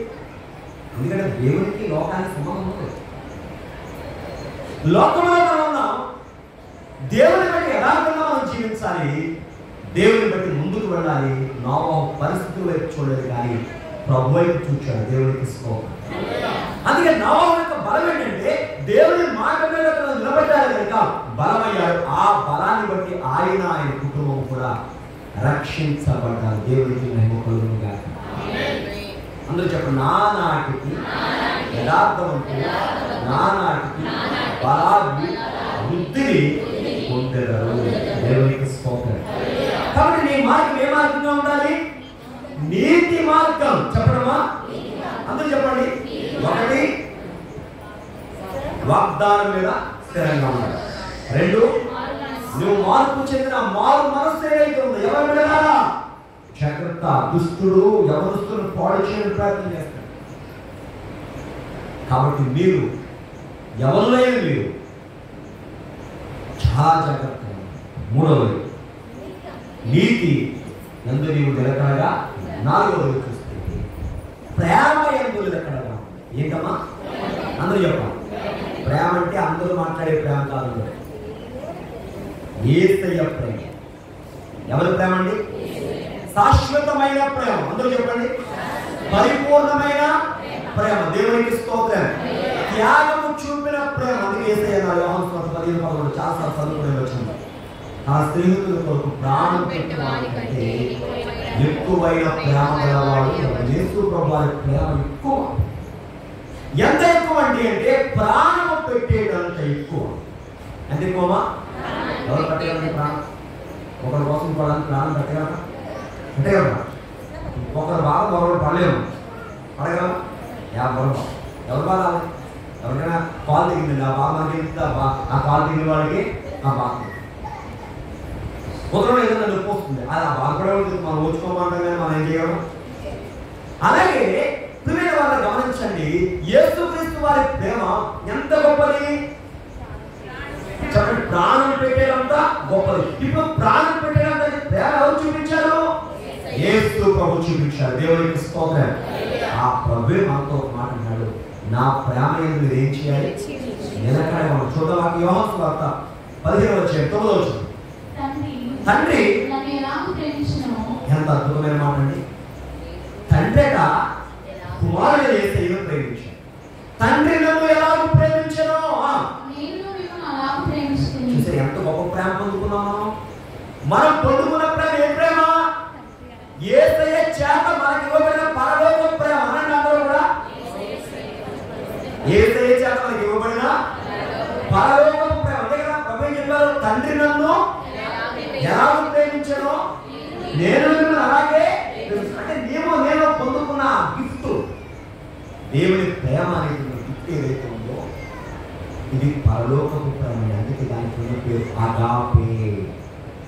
ఎందుకంటే దేవునికి లోకానికి సంబంధం లేదు. లోకంలో మనం ఉన్నాం, దేవుని బట్టి యథార్థంగా మనం జీవించాలి, దేవుని బట్టి ముందుకు వెళ్ళాలి. నోవాహు పరిస్థితుల వైపు చూడలేదు కానీ ప్రభు వైపు చూచాడు. దేవునికి స్తోత్రం. అందుకే నోవాహు యొక్క బలం ఏంటంటే దేవుని మాట మీద నిలబడ్డాడు కనుక బలమయ్యాడు. ఆ బలాన్ని బట్టి ఆయన కుటుంబం కూడా రక్షించబడ్డారు. దేవునికి మహిమ కలుగును గాక. అందరూ చెప్పండి, నానాటికి యథార్థవంతులు నానాటికి బలాన్ని వృద్ధిని పొందెదరు. దేవునికి స్తోత్రం. కాబట్టి నీ మార్గం ఏ మార్గంగా ఉండాలి? నీతి మార్గం. చెప్పడమా? అందరూ చెప్పండి. ఒకటి, వాగ్దానం మీద స్థిరంగా ఉండాలి. రెండు, నువ్వు మార్పు చెందిన మారు మనస్సు ఏదైతే ఉందో ఎవరి మీద జాగ్రత్త. దుస్తుడు యవనస్తులను పాడు చేయడానికి ప్రయత్నం చేస్తాడు. కాబట్టి మీరు ఎవరులైన మీరు చాలా జాగ్రత్తగా. మూడవది, నీతి యందు నీవు నిలకడగా. నాలుగవది చూస్తే ప్రేమ యందు నిలకడగా. ఏంటమ్మా? అందరూ చెప్పాలి. ప్రేమ అంటే అందరూ మాట్లాడే ప్రేమ కాదు, యేసయ్య ప్రేమ. ఎవరి ప్రేమ అండి? శాశ్వతమైన ప్రేమ. అందరూ చెప్పండి, పరిపూర్ణమైన ప్రేమ. దేవునికి స్తోత్రం. త్యాగము చూపిన ప్రేమ. అందుకే యేసయ్య యోహాను సువార్త 15:11 చాలాసార్లు చదువుకునే వచ్చింది. ఆ స్నేహితుల కొరకు ప్రాణం పెట్టేవాడి కంటే ఎక్కువైన ప్రేమ గలవాడు యేసు ప్రభువారి ప్రేమ ఎక్కువ. ఎంత ఎక్కువ అంటే ప్రాణము పెట్టేటంత ఎక్కువ. ఎంత ఎక్కువమా? ఎవరు పెట్టగలండి ప్రాణం? ఒకరి కోసం పడాలని ప్రాణం పెట్టగలరా? అంటే కదా, ఒకరు బాగా మరొకరు పడలేము. పడగలరా? ఎవరు బాగా? ఎవరికైనా కాల్ దిగిందండి, ఆ బాగా మనకి ఆ కాల్ దిగిన వాడికి ఆ బాగా కుదరడం ఏదైనా నొప్పి వస్తుంది. అది ఆ బాధపడే మనం ఓచుకోమంటాం కానీ మనం ఏం చేయడం. అలాగే ప్రియమైన వాళ్ళని గమనించండి, యేసుక్రీస్తు వారి ప్రేమ ఎంత గొప్పది. చెప్పండి, ప్రాణం పెట్టేదంత గొప్పది. ఇప్పుడు ప్రాణం పెట్టేదంత ప్రేమ ఎవరు చూపించారు? యేసు ప్రభు చూపించారు. దేవునికి స్తోత్రం. ఆ ప్రభువే మనతో ఒక మాట అన్నాడు, నా ప్రేమ యందు మీరు ఏం చేయాలి? నిలకడ. మనం చూద్దాం యోహాను సువార్త 15:9. తండ్రి ఎంత అద్భుతమైన మాట అండి. తండ్రిట కుమారుడు యేసయ్యను ప్రేమించాడు. తండ్రి నన్ను ఎలాగో ప్రేమించానో చూసారు ఎంత గొప్ప ప్రేమ పొందుకున్నాం మనం పొందుకున్న ప్రేమ. ఏ ప్రేమ? యేసయ్య చేత మనకి ఇవ్వబడిన పరలోక ప్రేమ. అనండి అందరూ కూడా, యేసయ్య చేత మనకి ఇవ్వబడిన పరలోక ప్రేమ. అంతే కదా ప్రభు చెప్పారు, తండ్రి నన్ను ఎలా ప్రేమించానో నేను అలాగే. అంటే నేను పొందుకున్న గిఫ్ట్, దేవుని ప్రేమ అనేది గిఫ్ట్ ఏదైతే ఉందో ఇది పరలోకపు ప్రేమ. అందుకే దానికి ఉన్న పేరు అగాపే.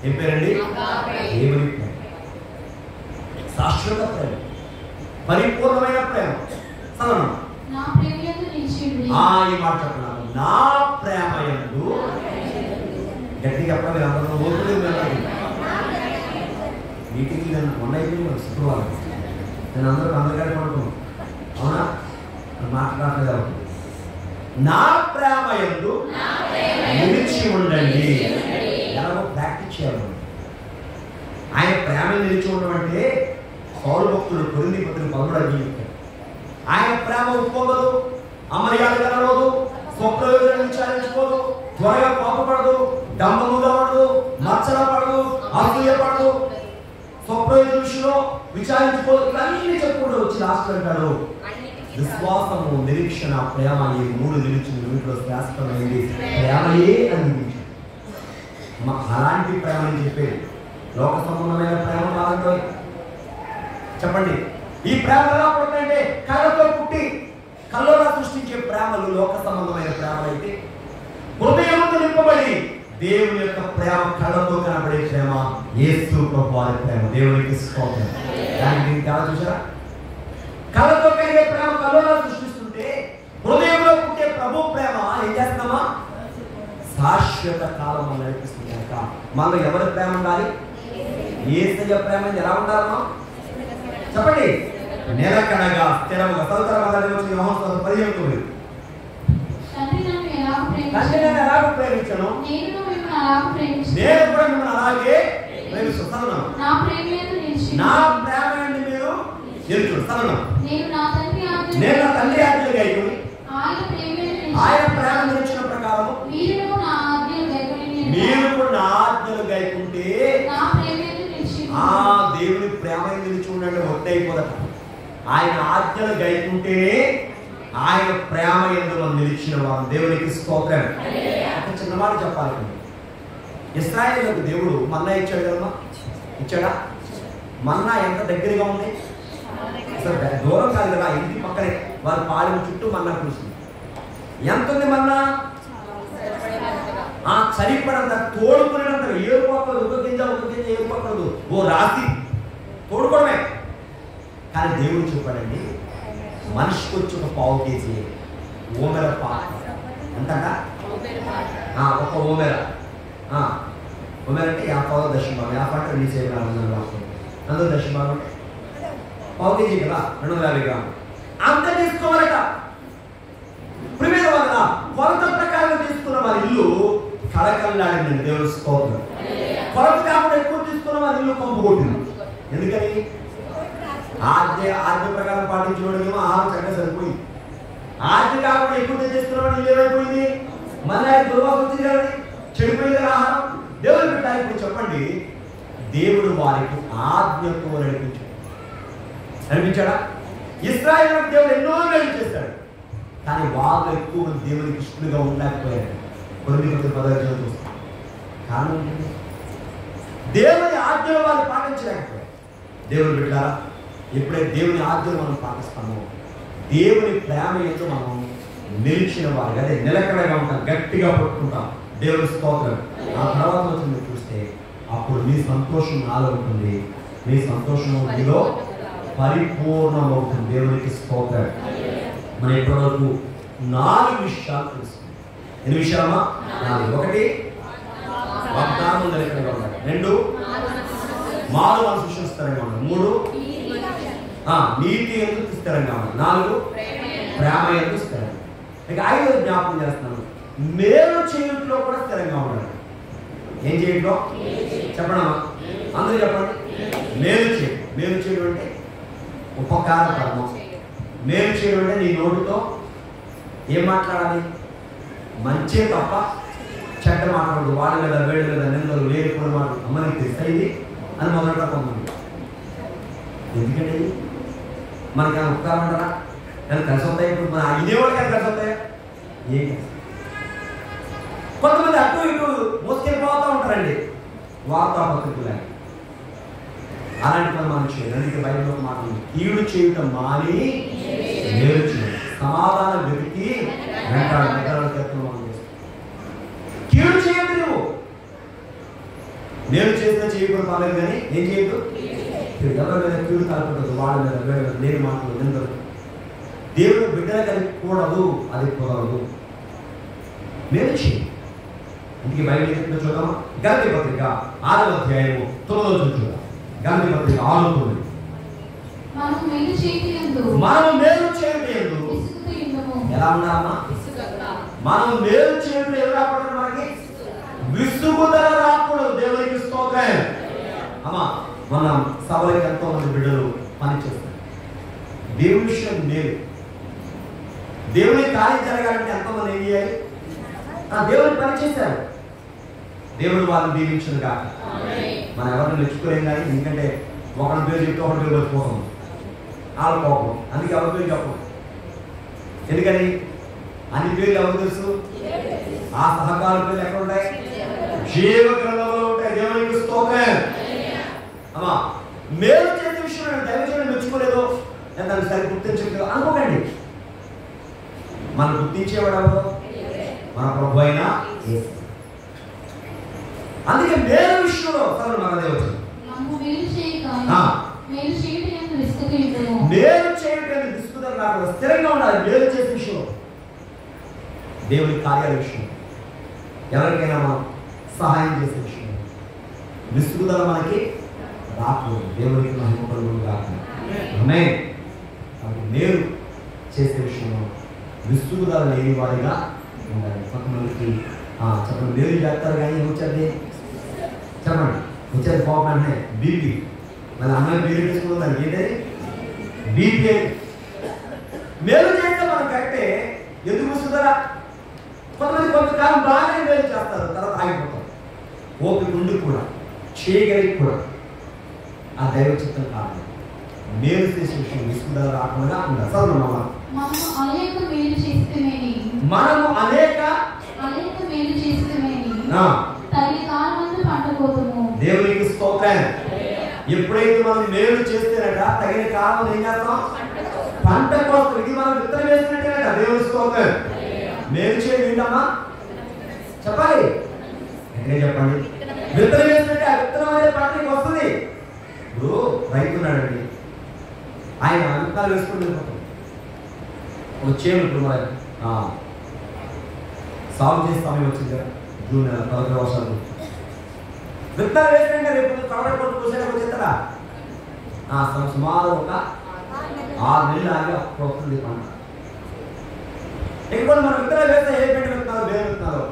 ఏం పేరండి? దేవుని ప్రేమ, శాశ్వత ప్రేమ, పరిపూర్ణమైన ప్రేమ. ఈ మాట చెప్తున్నాను, నా ప్రేమ యందు. గట్టిగా చెప్పడం మీరు అందరూ ఓపిక. మీటింగ్ నేను మొన్న అయిపోయింది శుక్రవారం. నేను అందరికీ పడుకున్నాను. అవునా? మాట్లాడలేదు. నా ప్రేమ యందు నిలిచి ఉండండి. ఎలాగో ప్రాక్టీస్ చేయాలి. ఆయన ప్రేమ నిలిచి ఉండడం అంటే పౌరు భక్తుడు కొరింథీ పత్రిక 13 ఆయన ప్రేమ ఉప్పొంగదు, అమర్యాద కనబడదు, స్వప్రయోజనం విచారించుకోదు, త్వరగా కోపపడదు, డంబముగా పడదు, మచ్చల పడదు, అసూయ పడదు, స్వప్రయోజన విషయంలో విచారించుకోదు. ఇవన్నీ చెప్పుకుంటూ వచ్చి లాస్ట్ అంటాడు, విశ్వాసము, నిరీక్షణ, ప్రేమ ఈ మూడు నిలిచిన వీటిలో శాశ్వతమైంది ప్రేమయే అని. అలాంటి ప్రేమని చెప్పేది లోక సంబంధమైన ప్రేమ కాదంటే. చెప్పండి, ఈ ప్రేమ ఎలా పుట్టిందంటే కళ్ళతో పుట్టి కళ్ళలో సృష్టించే ప్రేమలు లోక సంబంధమైన ప్రేమలు అయితే, హృదయంతో నింపబడి దేవుని యొక్క ప్రేమ కళ్ళతో కనబడే ప్రేమ యేసు ప్రభువారి ప్రేమ. దేవునికి స్తోత్రం. దానికి తేడా చూసారా? కళ్ళతో కలిగే ప్రేమ కల్లోలాలు సృష్టిస్తుంటే హృదయంలో పుట్టే ప్రభు ప్రేమ ఏం చేస్తున్నామా? శాశ్వత కాలం నడిపిస్తుంది కనుక మనలో ఎవరి ప్రేమ ఉండాలి? యేసయ్య ప్రేమ ఎలా ఉండాలమ్మా చెప్పండి? నిలకడగా స్థిరముగా. తండ్రి నన్ను ఎలాగో ప్రేమించను, నేను కూడా మిమ్మల్ని అలాగే ప్రేమిస్తున్నాను. నా ప్రేమయందు మీరు నిలుచున్నాను. నేను నా తండ్రి ఆజ్ఞలు గైకొని ఆయన ప్రేమ నిలిచిన ప్రకారం మీరు కూడా నా ఆజ్ఞలు గైకుంటే ఆ దేవుని ప్రేమ నిలిచి ఉండండి. ఒట్టి అయిపోదట. ఆయన ఆజ్ఞలు గైకుంటే ఆయన ప్రేమ ఎందులో నిలిచిన వారు. దేవునికి స్తోత్రం. ఒక చిన్న మాట చెప్పాలి. ఇశ్రాయేలుకు దేవుడు మన్నా ఇచ్చాడు కదమ్మా? ఇచ్చాడా? మన్నా ఎంత దగ్గరగా ఉంది? అసలు దూరం కాదు కదా, ఇంటి పక్కనే. వారి పాలెం చుట్టూ మన్నా కురుస్తుంది. ఎంత ఉంది మన్నా? సరిపడంత, తోడుకునేంత. ఏరుకోకూడదు, ఒక గింజ ఏరుకోకూడదు. ఓ రాతి తోడుకోవడమే. కానీ దేవుడు చెప్పాడండి, మనిషికి వచ్చి ఒక పావు కేజీ ఓమెర పాట. ఎంతట? ఒక ఓమెర. ఓమెర అంటే 50 దశమానం. 50 అంటే 2 సేవలు. అందులో దశమానం పావు కేజీ కదా, 250 గ్రాములు. అంత తీసుకోవాలట. ప్రిమేర వల్ల కొలత ప్రకారం తీసుకున్న వారి ఇల్లు కళకళలాడిందండి. దేవుడు స్తోత్రం. కొలత కాకుండా ఎక్కువ తీసుకున్న వారి ఇల్లు కంపు కొట్టింది. ఎందుకని? ఆజ్ఞ ప్రకారం పాటించడం ఆహారం చక్కగా సరిపోయింది. ఆజ్ఞ కాకుండా ఎక్కువ తెచ్చేస్తున్న వాడు ఇల్లు ఏమైపోయింది? మళ్ళీ ఆయన దుర్వాసన వచ్చింది కదండి, చెడిపోయింది కదా ఆహారం. దేవుడు పెట్టాలి. ఇప్పుడు చెప్పండి, దేవుడు వారికి ఆజ్ఞతో నడిపించాడా? ఇశ్రాయేలుకు దేవుడు ఎన్నో మేలు చేశాడు. కానీ వాళ్ళు ఎక్కువ దేవునికి ఇష్టంగా ఉండలేకపోయారు. కొన్ని 10 చూస్తాం. కారణం ఏంటండి? దేవుని ఆజ్ఞలు వాళ్ళు పాటించలేకపోయారు. దేవుడు పెట్టారా? ఎప్పుడైతే దేవుని ఆజ్ఞలు మనం పాటిస్తామో దేవుని ప్రేమ ఏంటో మనం నిలిచిన వారు, అదే నిలకడగా ఉంటాం, గట్టిగా పట్టుకుంటాం. దేవుని స్తోత్రం. ఆ తర్వాత వచ్చింది చూస్తే అప్పుడు మీ సంతోషం నాలో ఉంటుంది, మీ సంతోషం మీలో పరిపూర్ణమవుతుంది. దేవునికి స్తోత్రం. మన ఇప్పటివరకు 4 విషయాలు తెలుసుకుంది. ఎన్ని విషయాలమ్మా? 4. 1 వాగ్దానం నిలకడగా ఉండాలి. 2 మారు మనసు స్థిరంగా ఉండాలి. 3 నీతి ఎందుకు స్థిరంగా ఉండాలి. 4 ప్రేమ ఎందుకు స్థిరంగా. ఇక 5 జ్ఞాపకం చేస్తున్నాను, మేలు చేయట్లో కూడా స్థిరంగా ఉండాలి. ఏం చేయట్లో చెప్పండి అమ్మా, అందరూ చెప్పండి. మేలు చేయడం. మేలు చేయడం అంటే ఉపకార కర్మం. మేలు చేయడం అంటే నీ నోటితో ఏం మాట్లాడాలి? మంచే తప్ప చెడ్డ మాట్లాడదు. వాళ్ళ మీద వేడి మీద నిందలు లేని కొన్ని మాటలు అమ్మకి తెలుస్తాయి అని మొదట పొందండి. ఎందుకంటే మనకి ఆ ఉపకారం అంటారా? కానీ కలిసి వస్తాయి. ఇప్పుడు మన ఇదేవాళ్ళు కానీ కలిసి వస్తాయా? ఏం కలిసి? కొంతమంది అటు ఇటు మోసుకెళ్ళిపోతూ ఉంటారండి, వార్తాపత్రికలు. అలాంటి పని మనం చేయాలి. అందుకే బైబిల్లో ఒక మాట ఉంది, కీడు చేయటం మాని మేలు చేయాలి, సమాధానం వెతికి వెంటాడు. కీడు చేయదు. నువ్వు నేను చేసిన చేయకుండా పాలేదు, కానీ ఏం చేయదు. ఎవరి మీద కీడు కలపకూడదు, వాళ్ళ మీద వేడ లేని మాటలు నిందలు. దేవుడు బిడ్డలు కలిపకూడదు, అది కుదరదు. మేలు చేయి. అందుకే బైబిల్ ఎక్కడ చూద్దాం? గలతీ పత్రిక 6వ అధ్యాయము 9వ చూద్దాం. గలతీ పత్రిక 6:9. మనము మేలు చేయటయందు ఎలా ఉండాలమ్మా? మనం మేలు చేయడం ఎలా రాకూడదు? మనకి విసుగుదల రాకూడదు. దేవునికి స్తోత్రం. అమ్మా, మనం సభలకు ఎంతో మంది బిడ్డలు పనిచేస్తారు. దేవుని విషయం మేలు. దేవుని కార్యం జరగాలంటే ఎంతోమంది ఏం చేయాలి? దేవుని పని చేశారు. దేవుడు వాళ్ళని దీవించను కాక. మనం ఎవరిని మెచ్చుకోలేం. కానీ ఎందుకంటే ఒకరి పేరు చెప్తే ఒకరి పేరు వచ్చిపోతాం, వాళ్ళ కోపం. అందుకే ఎవరి పేరు చెప్పం. ఎందుకని? అన్ని పేర్లు ఎవరు తెలుసు? ఆ సహకార పేర్లు ఎక్కడ ఉంటాయి? జీవ గ్రంథంలో ఉంటాయి. దేవునికి స్తోత్రం. అమ్మా, మేలు చేసే విషయం దైవజనం మెచ్చుకోలేదు, దాన్ని సరి గుర్తించలేదు అనుకోకండి. మనం గుర్తించేవాడు ఎవరు? మన ప్రభు అయినా. అందుకే మేలు విషయంలో మనదే వచ్చింది. మేలు చేయడానికి విసుగుదల చెప్తున్నారు, స్థిరంగా ఉండాలి మేలు చేసే విషయంలో, దేవుని కార్యాల విషయం, ఎవరికైనా మనం సహాయం చేసే విషయం విసుగుదల మనకి రాకూడదు. దేవునికి మహిమ కలుగును గాక. ఆమేన్. కాబట్టి మేలు చేసే విషయంలో విసుగుదల లేని వారిగా ఉండాలి. కొంతమందికి చెప్పండి మేలు చేస్తారు కానీ వచ్చేది చెప్పండి వచ్చేది కోపం అంటే బీపీ, మళ్ళీ అమ్మాయి బీపీ తీసుకుంటుంది, దానికి ఏంటది బీపీ. మేలు చేస్తే మనం కరెక్టే, ఎందుకు విసుగుదల? కొంతమంది కొంతకాలం బాగానే మేలు చేస్తారు, తర్వాత ఆగిపోతారు. ఓపిక ఉండి కూడా చేయగలిగి కూడా ఆ దైవ చిత్తం కాదు. మేలు చేసే విషయం విసుగుదల రాకుండా ఉండాలి. చదువు మనము అనేక మేలు చేస్తేమేని తగిన కాలమందు పంట కోతుము. దేవునికి స్తోత్రం. ఎప్పుడైతే మనం మేలు చేస్తేనట తగిన కాలం ఏం చేస్తాం? పంట కోస్తాం. ఇది మనం విత్తనం వేసినట్టేనట. దేవుని స్తోత్రం. మేలు చేయండి ఏంటమ్మా చెప్పాలి, ఎక్కడే చెప్పండి. విత్తనం వేసినట్టే ఆ విత్తనం అనేది పంటకి వస్తుంది. ఇప్పుడు రైతు ఉన్నాడండి, ఆయన విత్తనాలు వేసుకుంటూ వెళ్ళిపోతాం. ఒక చేను ఇప్పుడు మరి సాగు చేసే సమయం వచ్చింది కదా, జూన్ నెల 11 వర్షాలు. విత్తనాలు వేసినట్టే రేపు కవడ కొట్టు పూసేటప్పుడు వచ్చేస్తారా? సుమారు ఒక 6 నెలలు ఆగి అప్పుడు వస్తుంది పంట. ఇంకోటి మనం విత్తనాలు వేస్తే ఏ పెట్టి విత్తనాలు వేరే విత్తనాలు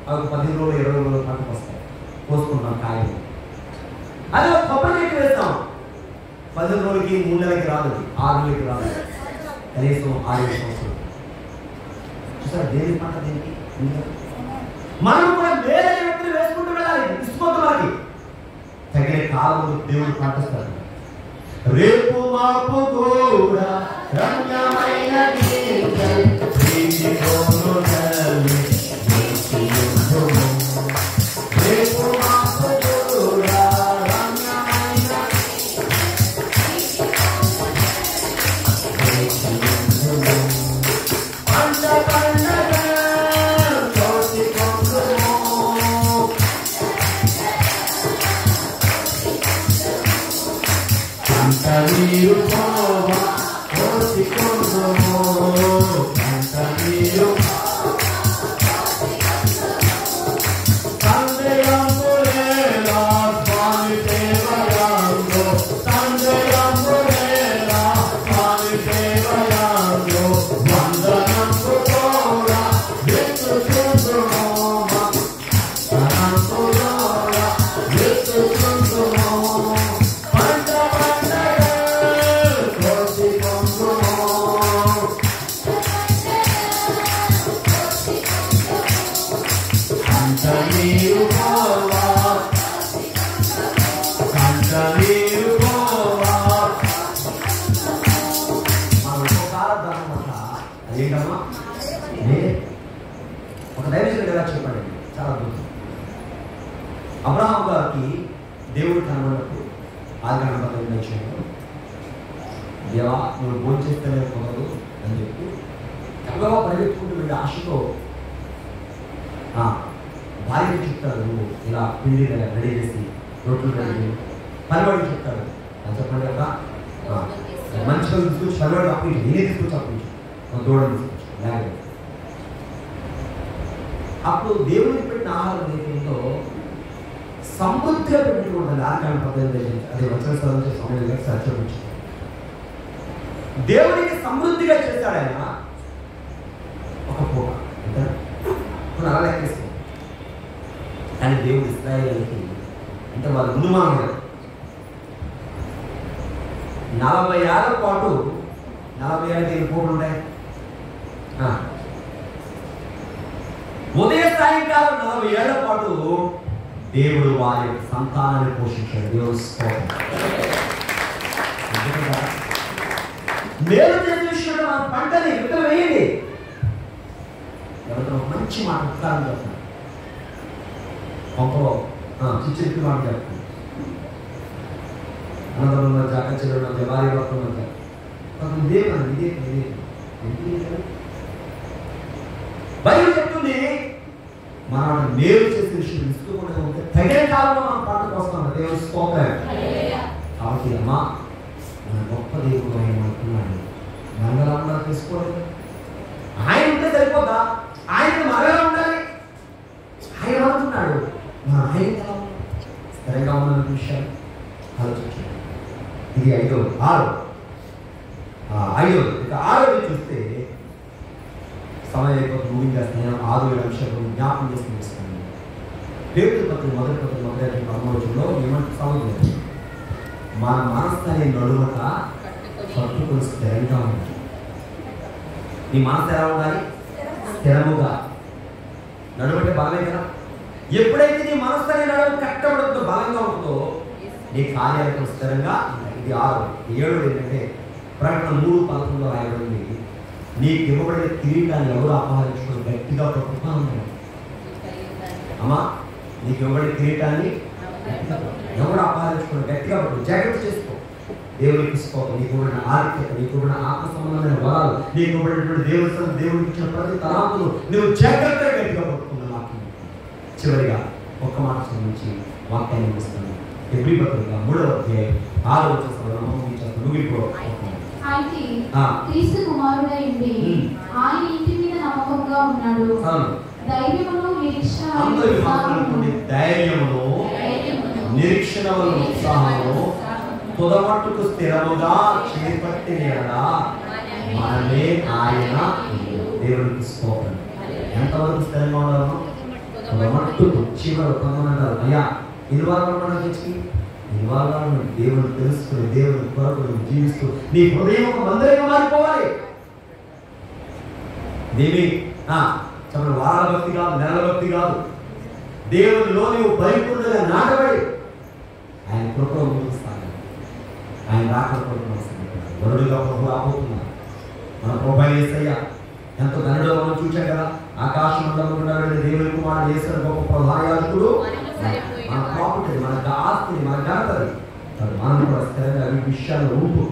అవి 15 రోజులు 20 రోజులు పంటకు వస్తాయి, కోసుకుంటాం కాయలు. అదే ఒక కొబ్బరి చెట్టు వేస్తాం, 15 రోజులకి 3 నెలలకి రాదు, 6 నెలలకి రాదు, కనీసం 6 సంవత్సరాలు. చూసారా దేని పంట దేనికి? మనం కూడా వేరే వ్యక్తులు వేసుకుంటూ వెళ్ళాలి. ఇసుకోవద్దు, మనకి తగిన కాలంలో దేవుడు పంటిస్తాడు. రేపు మాపు కూడా రమ్యమైన రేపు మాపు కూడా ఒక దైవజనుడు ఎలా చెప్పండి, చాలా అద్భుతం. అబ్రహాం గారికి దేవుడు కనబడినప్పుడు ఆదికాండం 18 దేవా నువ్వు భోజనం చేస్తేనే కుదరదు అని చెప్పి ఎక్కువగా పరిగెత్తుకుంటూ వెళ్ళి ఆశతో భార్యకి చెప్తాడు, నువ్వు ఇలా పిండి రెడీ చేసి రొట్టెలు రెడీ పనివాడికి చెప్తాడు అని చెప్పండి కదా, మంచిగా తీసుకొచ్చి పనివాడికి అప్పించు, నేనే తీసుకొచ్చి అప్పించు, దూడని తీసుకొచ్చు అలాగే. అప్పుడు దేవుడికి పెట్టిన ఆహారం ఏదో సమృద్ధిగా పెట్టుకుంటుంది. ఆదికాండం 18 అది వచ్చిన సమయంలో సత్యమించు దేవుడికి సమృద్ధిగా చేశాడు ఆయన. ఒక పూట అలా లెక్కేసుకో. కానీ దేవుడు ఇశ్రాయేలుకి అంటే వాళ్ళ గుణమానం 40 ఏళ్ల పాటు 40 ఏళ్ళకి ఎన్ని పూటలు ఉంటాయి? ఉదయ సాయంకాలం 40 ఏళ్ల పాటు దేవుడు వారి సంతానాన్ని పోషించాడు. దేవుడు మేలు చేసే విషయంలో మన పంటని విత్తనం వేయండి. ఎవరితో మంచి మాట ఉపకారం చేస్తాను, పంపలో చిచ్చి మాట చెప్తాను, అనంతరంలో జాకచ్చలో భార్య భర్త మధ్య ఇదే బైబిల్ చెప్తుంది. మనం మేలు చేసే విషయం తీసుకోకుండా ఉంటే తగిన కాలంలో మనం పంటకు వస్తాం. దేవుని స్తోత్రం. కాబట్టి అమ్మా మన గొప్ప దేవుడు ఆయన అనుకున్నాడు. మంగళంగా తెలుసుకోలేదు. ఆయన ఉంటే సరిపోదా? ఆయన మరలా ఉండాలి. ఆయన అవుతున్నాడు, ఆయన స్థిరంగా ఉన్న విషయాలు ఆలోచించాడు. ఇది 5వ 6వ ఇక 6వ చూస్తే సమయం అయిపోతుంది, ముగించేస్తాను. 6-7 అంశాలు జ్ఞాపకం చేసి ముగిస్తాను. పేతురు పత్రిక మొదటి 13వ ఏమంటే సమయం మన మనస్సుని నడుమట పట్టుకొని స్థిరంగా ఉంది. నీ మనసు ఎలా ఉండాలి? స్థిరముగా. నడుమంటే బలమే కదా. ఎప్పుడైతే నీ మనస్సు అనే నడుము కట్టబడుతుందో, బలంగా ఉంటుందో, నీ కార్యాలకు స్థిరంగా. ఇది 7 ఏంటంటే ప్రకటన 3:11 రాయబడింది, నీకు ఇవ్వబడిన కిరీటాన్ని ఎవరు అపహరించుకొని గట్టిగా పట్టుకున్నాను. అమ్మా, నీకు ఇవ్వబడిన కిరీటాన్ని ఎవరు అపహరించుకొని గట్టిగా పట్టు, జాగ్రత్త చేసుకో. దేవుడికి తీసుకోవాలి. నీకు ఇవ్వబడిన ఆర్థిక, నీకు ఇవ్వబడిన ఆత్మ సంబంధమైన వరాలు, నీకు ఇవ్వబడినటువంటి దేవుడికి ఇచ్చిన ప్రతి తలాంతులు నువ్వు జాగ్రత్తగా గట్టిగా పట్టుకున్న వాక్యం. చివరిగా ఒక్క మాట సంబంధించి వాక్యాన్ని ఇస్తున్నాను. ఎబ్రీ పత్రిక 3వ అధ్యాయం 6వ వచనం ముగిపో. అయితే క్రీస్తు కుమారుడై ఉండి ఆయన ఇంటి మీద నమ్మకంగా ఉన్నాడు. ధైర్యమును నిరీక్షణమును ఉత్సాహము తుదమట్టుకు స్థిరముగా చేపట్టిన మనమే ఆయన దేవునికి స్తోత్రం. ఎంతవరకు స్థిరంగా ఉన్నాము? తుదమట్టుకు. చివరి పొందమంటారు, అయ్యా ఇన్ని వారాలు మనం తెచ్చి ఇన్ని వారాలను దేవుని తెలుసుకుని దేవుని కొరకు జీవిస్తూ నీ హృదయం ఒక మందిరంగా మారిపోవాలి. దేవి చెప్పండి, వారాల భక్తి కాదు, నెలల భక్తి కాదు. దేవునిలో నువ్వు పరిపూర్ణంగా నాటబడి ఆయన కృపలో ముందుస్తాను. ఆయన రాకపోతున్నాడు, వరుడుగా ప్రభు రాబోతున్నారు. మన ప్రభు యేసయ్య ఎంతో ధనుడో మనం చూసాం కదా. ఆకాశమండలంలో దేవుని కుమారుడు యేసు గొప్ప ప్రధాయాజకుడు. మన ప్రాపర్టీ, మన ఆస్తిని, మన ఘనతని మనం కూడా స్థిరంగా ఈ విషయాలు ఉంటూ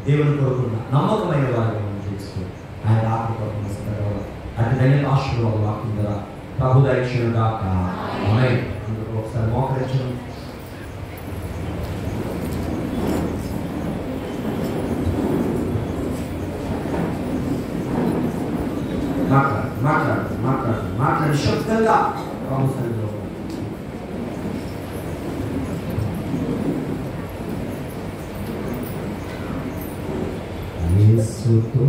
దేవుని కోరుకున్న నమ్మకమైన వారిని మనం చేసుకుని ఆయన రాకపోతున్న స్థిరంగా అటు ధన్యత ఆశీర్వాదం వాక్యం ద్వారా ప్రభు దయచేయుగా. ఆమేన్. ఒకసారి మోకరించండి. మాట్లాడు శబ్దంగా ప్రభు సన్నిధిలో. యేసుతో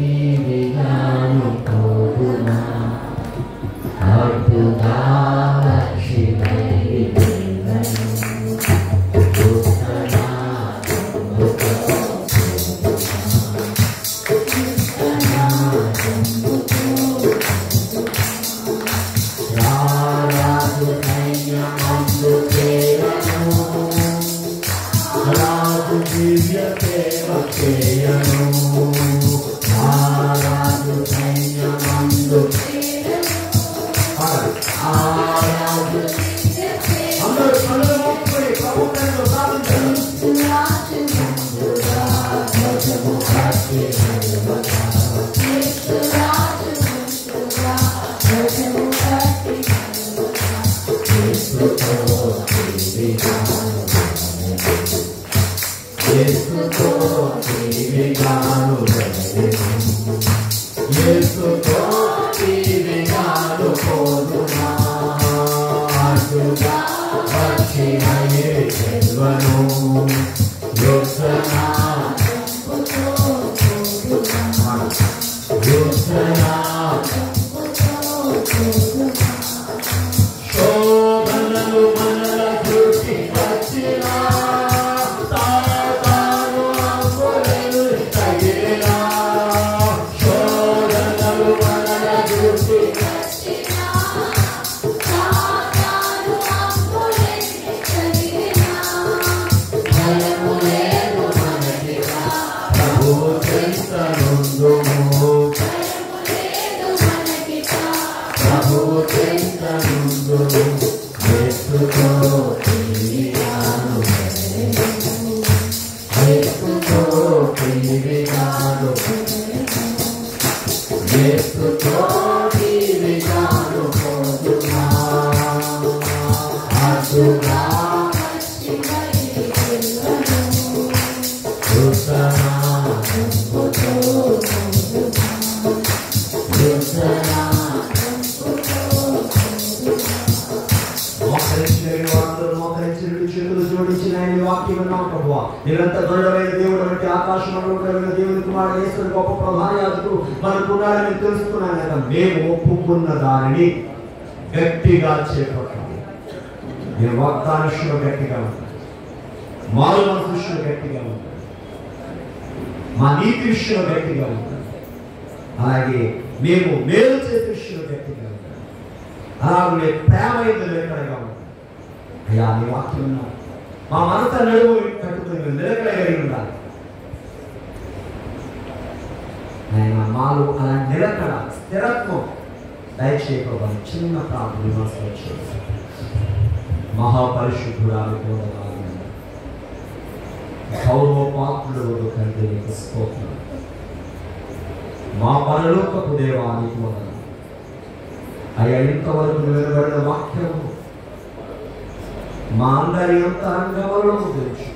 ఈ విగాను పోదునా అద్భుతా శివై దేవను ఉత్తనా Hosanna, ఎంత దృఢమైన దేవుడు అంటే ఆకాశంలో కలిగిన దేవుని కుమారుడు యేసు గొప్ప ప్రధాన యాజకుడు మనకున్నాడని తెలుసుకున్నాను కదా. మేము ఒప్పుకున్న దానిని గట్టిగా చేపట్టాలి. నేను వాగ్దాన విషయంలో గట్టిగా ఉంటాను, మారు మనసు విషయంలో గట్టిగా ఉంటాను, మా నీతి విషయంలో గట్టిగా ఉంటాను, అలాగే మేము మేలు చేసే విషయంలో గట్టిగా ఉంటాను, అలాగే ప్రేమ నిలకడగా ఉంటాను. అయ్యా నీ వాక్యం మా మనసు నడుము కట్టుకుని నిలకడగా ఉండాలి. ఆయన మాలో అలా నిలకడ స్థిరత్వం దయచేయకపోవాలి. చిన్న ప్రార్థన మనసులో చేసి మహాపరిశుద్ధురాలు గౌరవపాత్రుడు కంటే నీకు స్తోత్రం. మా పరలోకపు దేవానికి వందనాలు. అయ్యా ఇంతవరకు నిలబడిన వాక్యము మా అందరి అంతరంగంలో తెలుసు.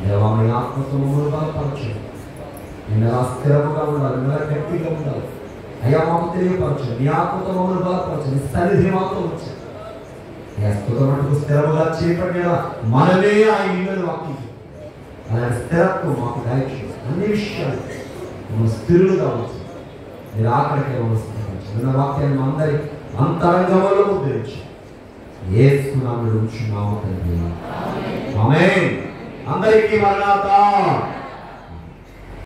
దేవా మీ ఆత్మతో మమ్మల్ని బలపరచండి. నేను ఎలా స్థిరముగా ఉండాలి, ఎలా గట్టిగా ఉండాలి అయ్యా మాకు తెలియపరచండి. మీ ఆత్మతో మమ్మల్ని బలపరచండి. సన్నిధి మాతో వచ్చాయి మటుకు స్థిరముగా చేపట్టిన మనమే ఆయన ఇళ్ళను వాక్యం అలాంటి స్థిరత్వం మాకు దయచేసి అన్ని విషయాలు మనం స్థిరులుగా వచ్చి మీరు ఆఖరికి విన్న వాక్యాన్ని అందరి అంతరంగంలో ఉద్ధరించి యేసు నామములో ఉంచున్నాము తండ్రి. ఆమేన్. అందరికీ మరణాత.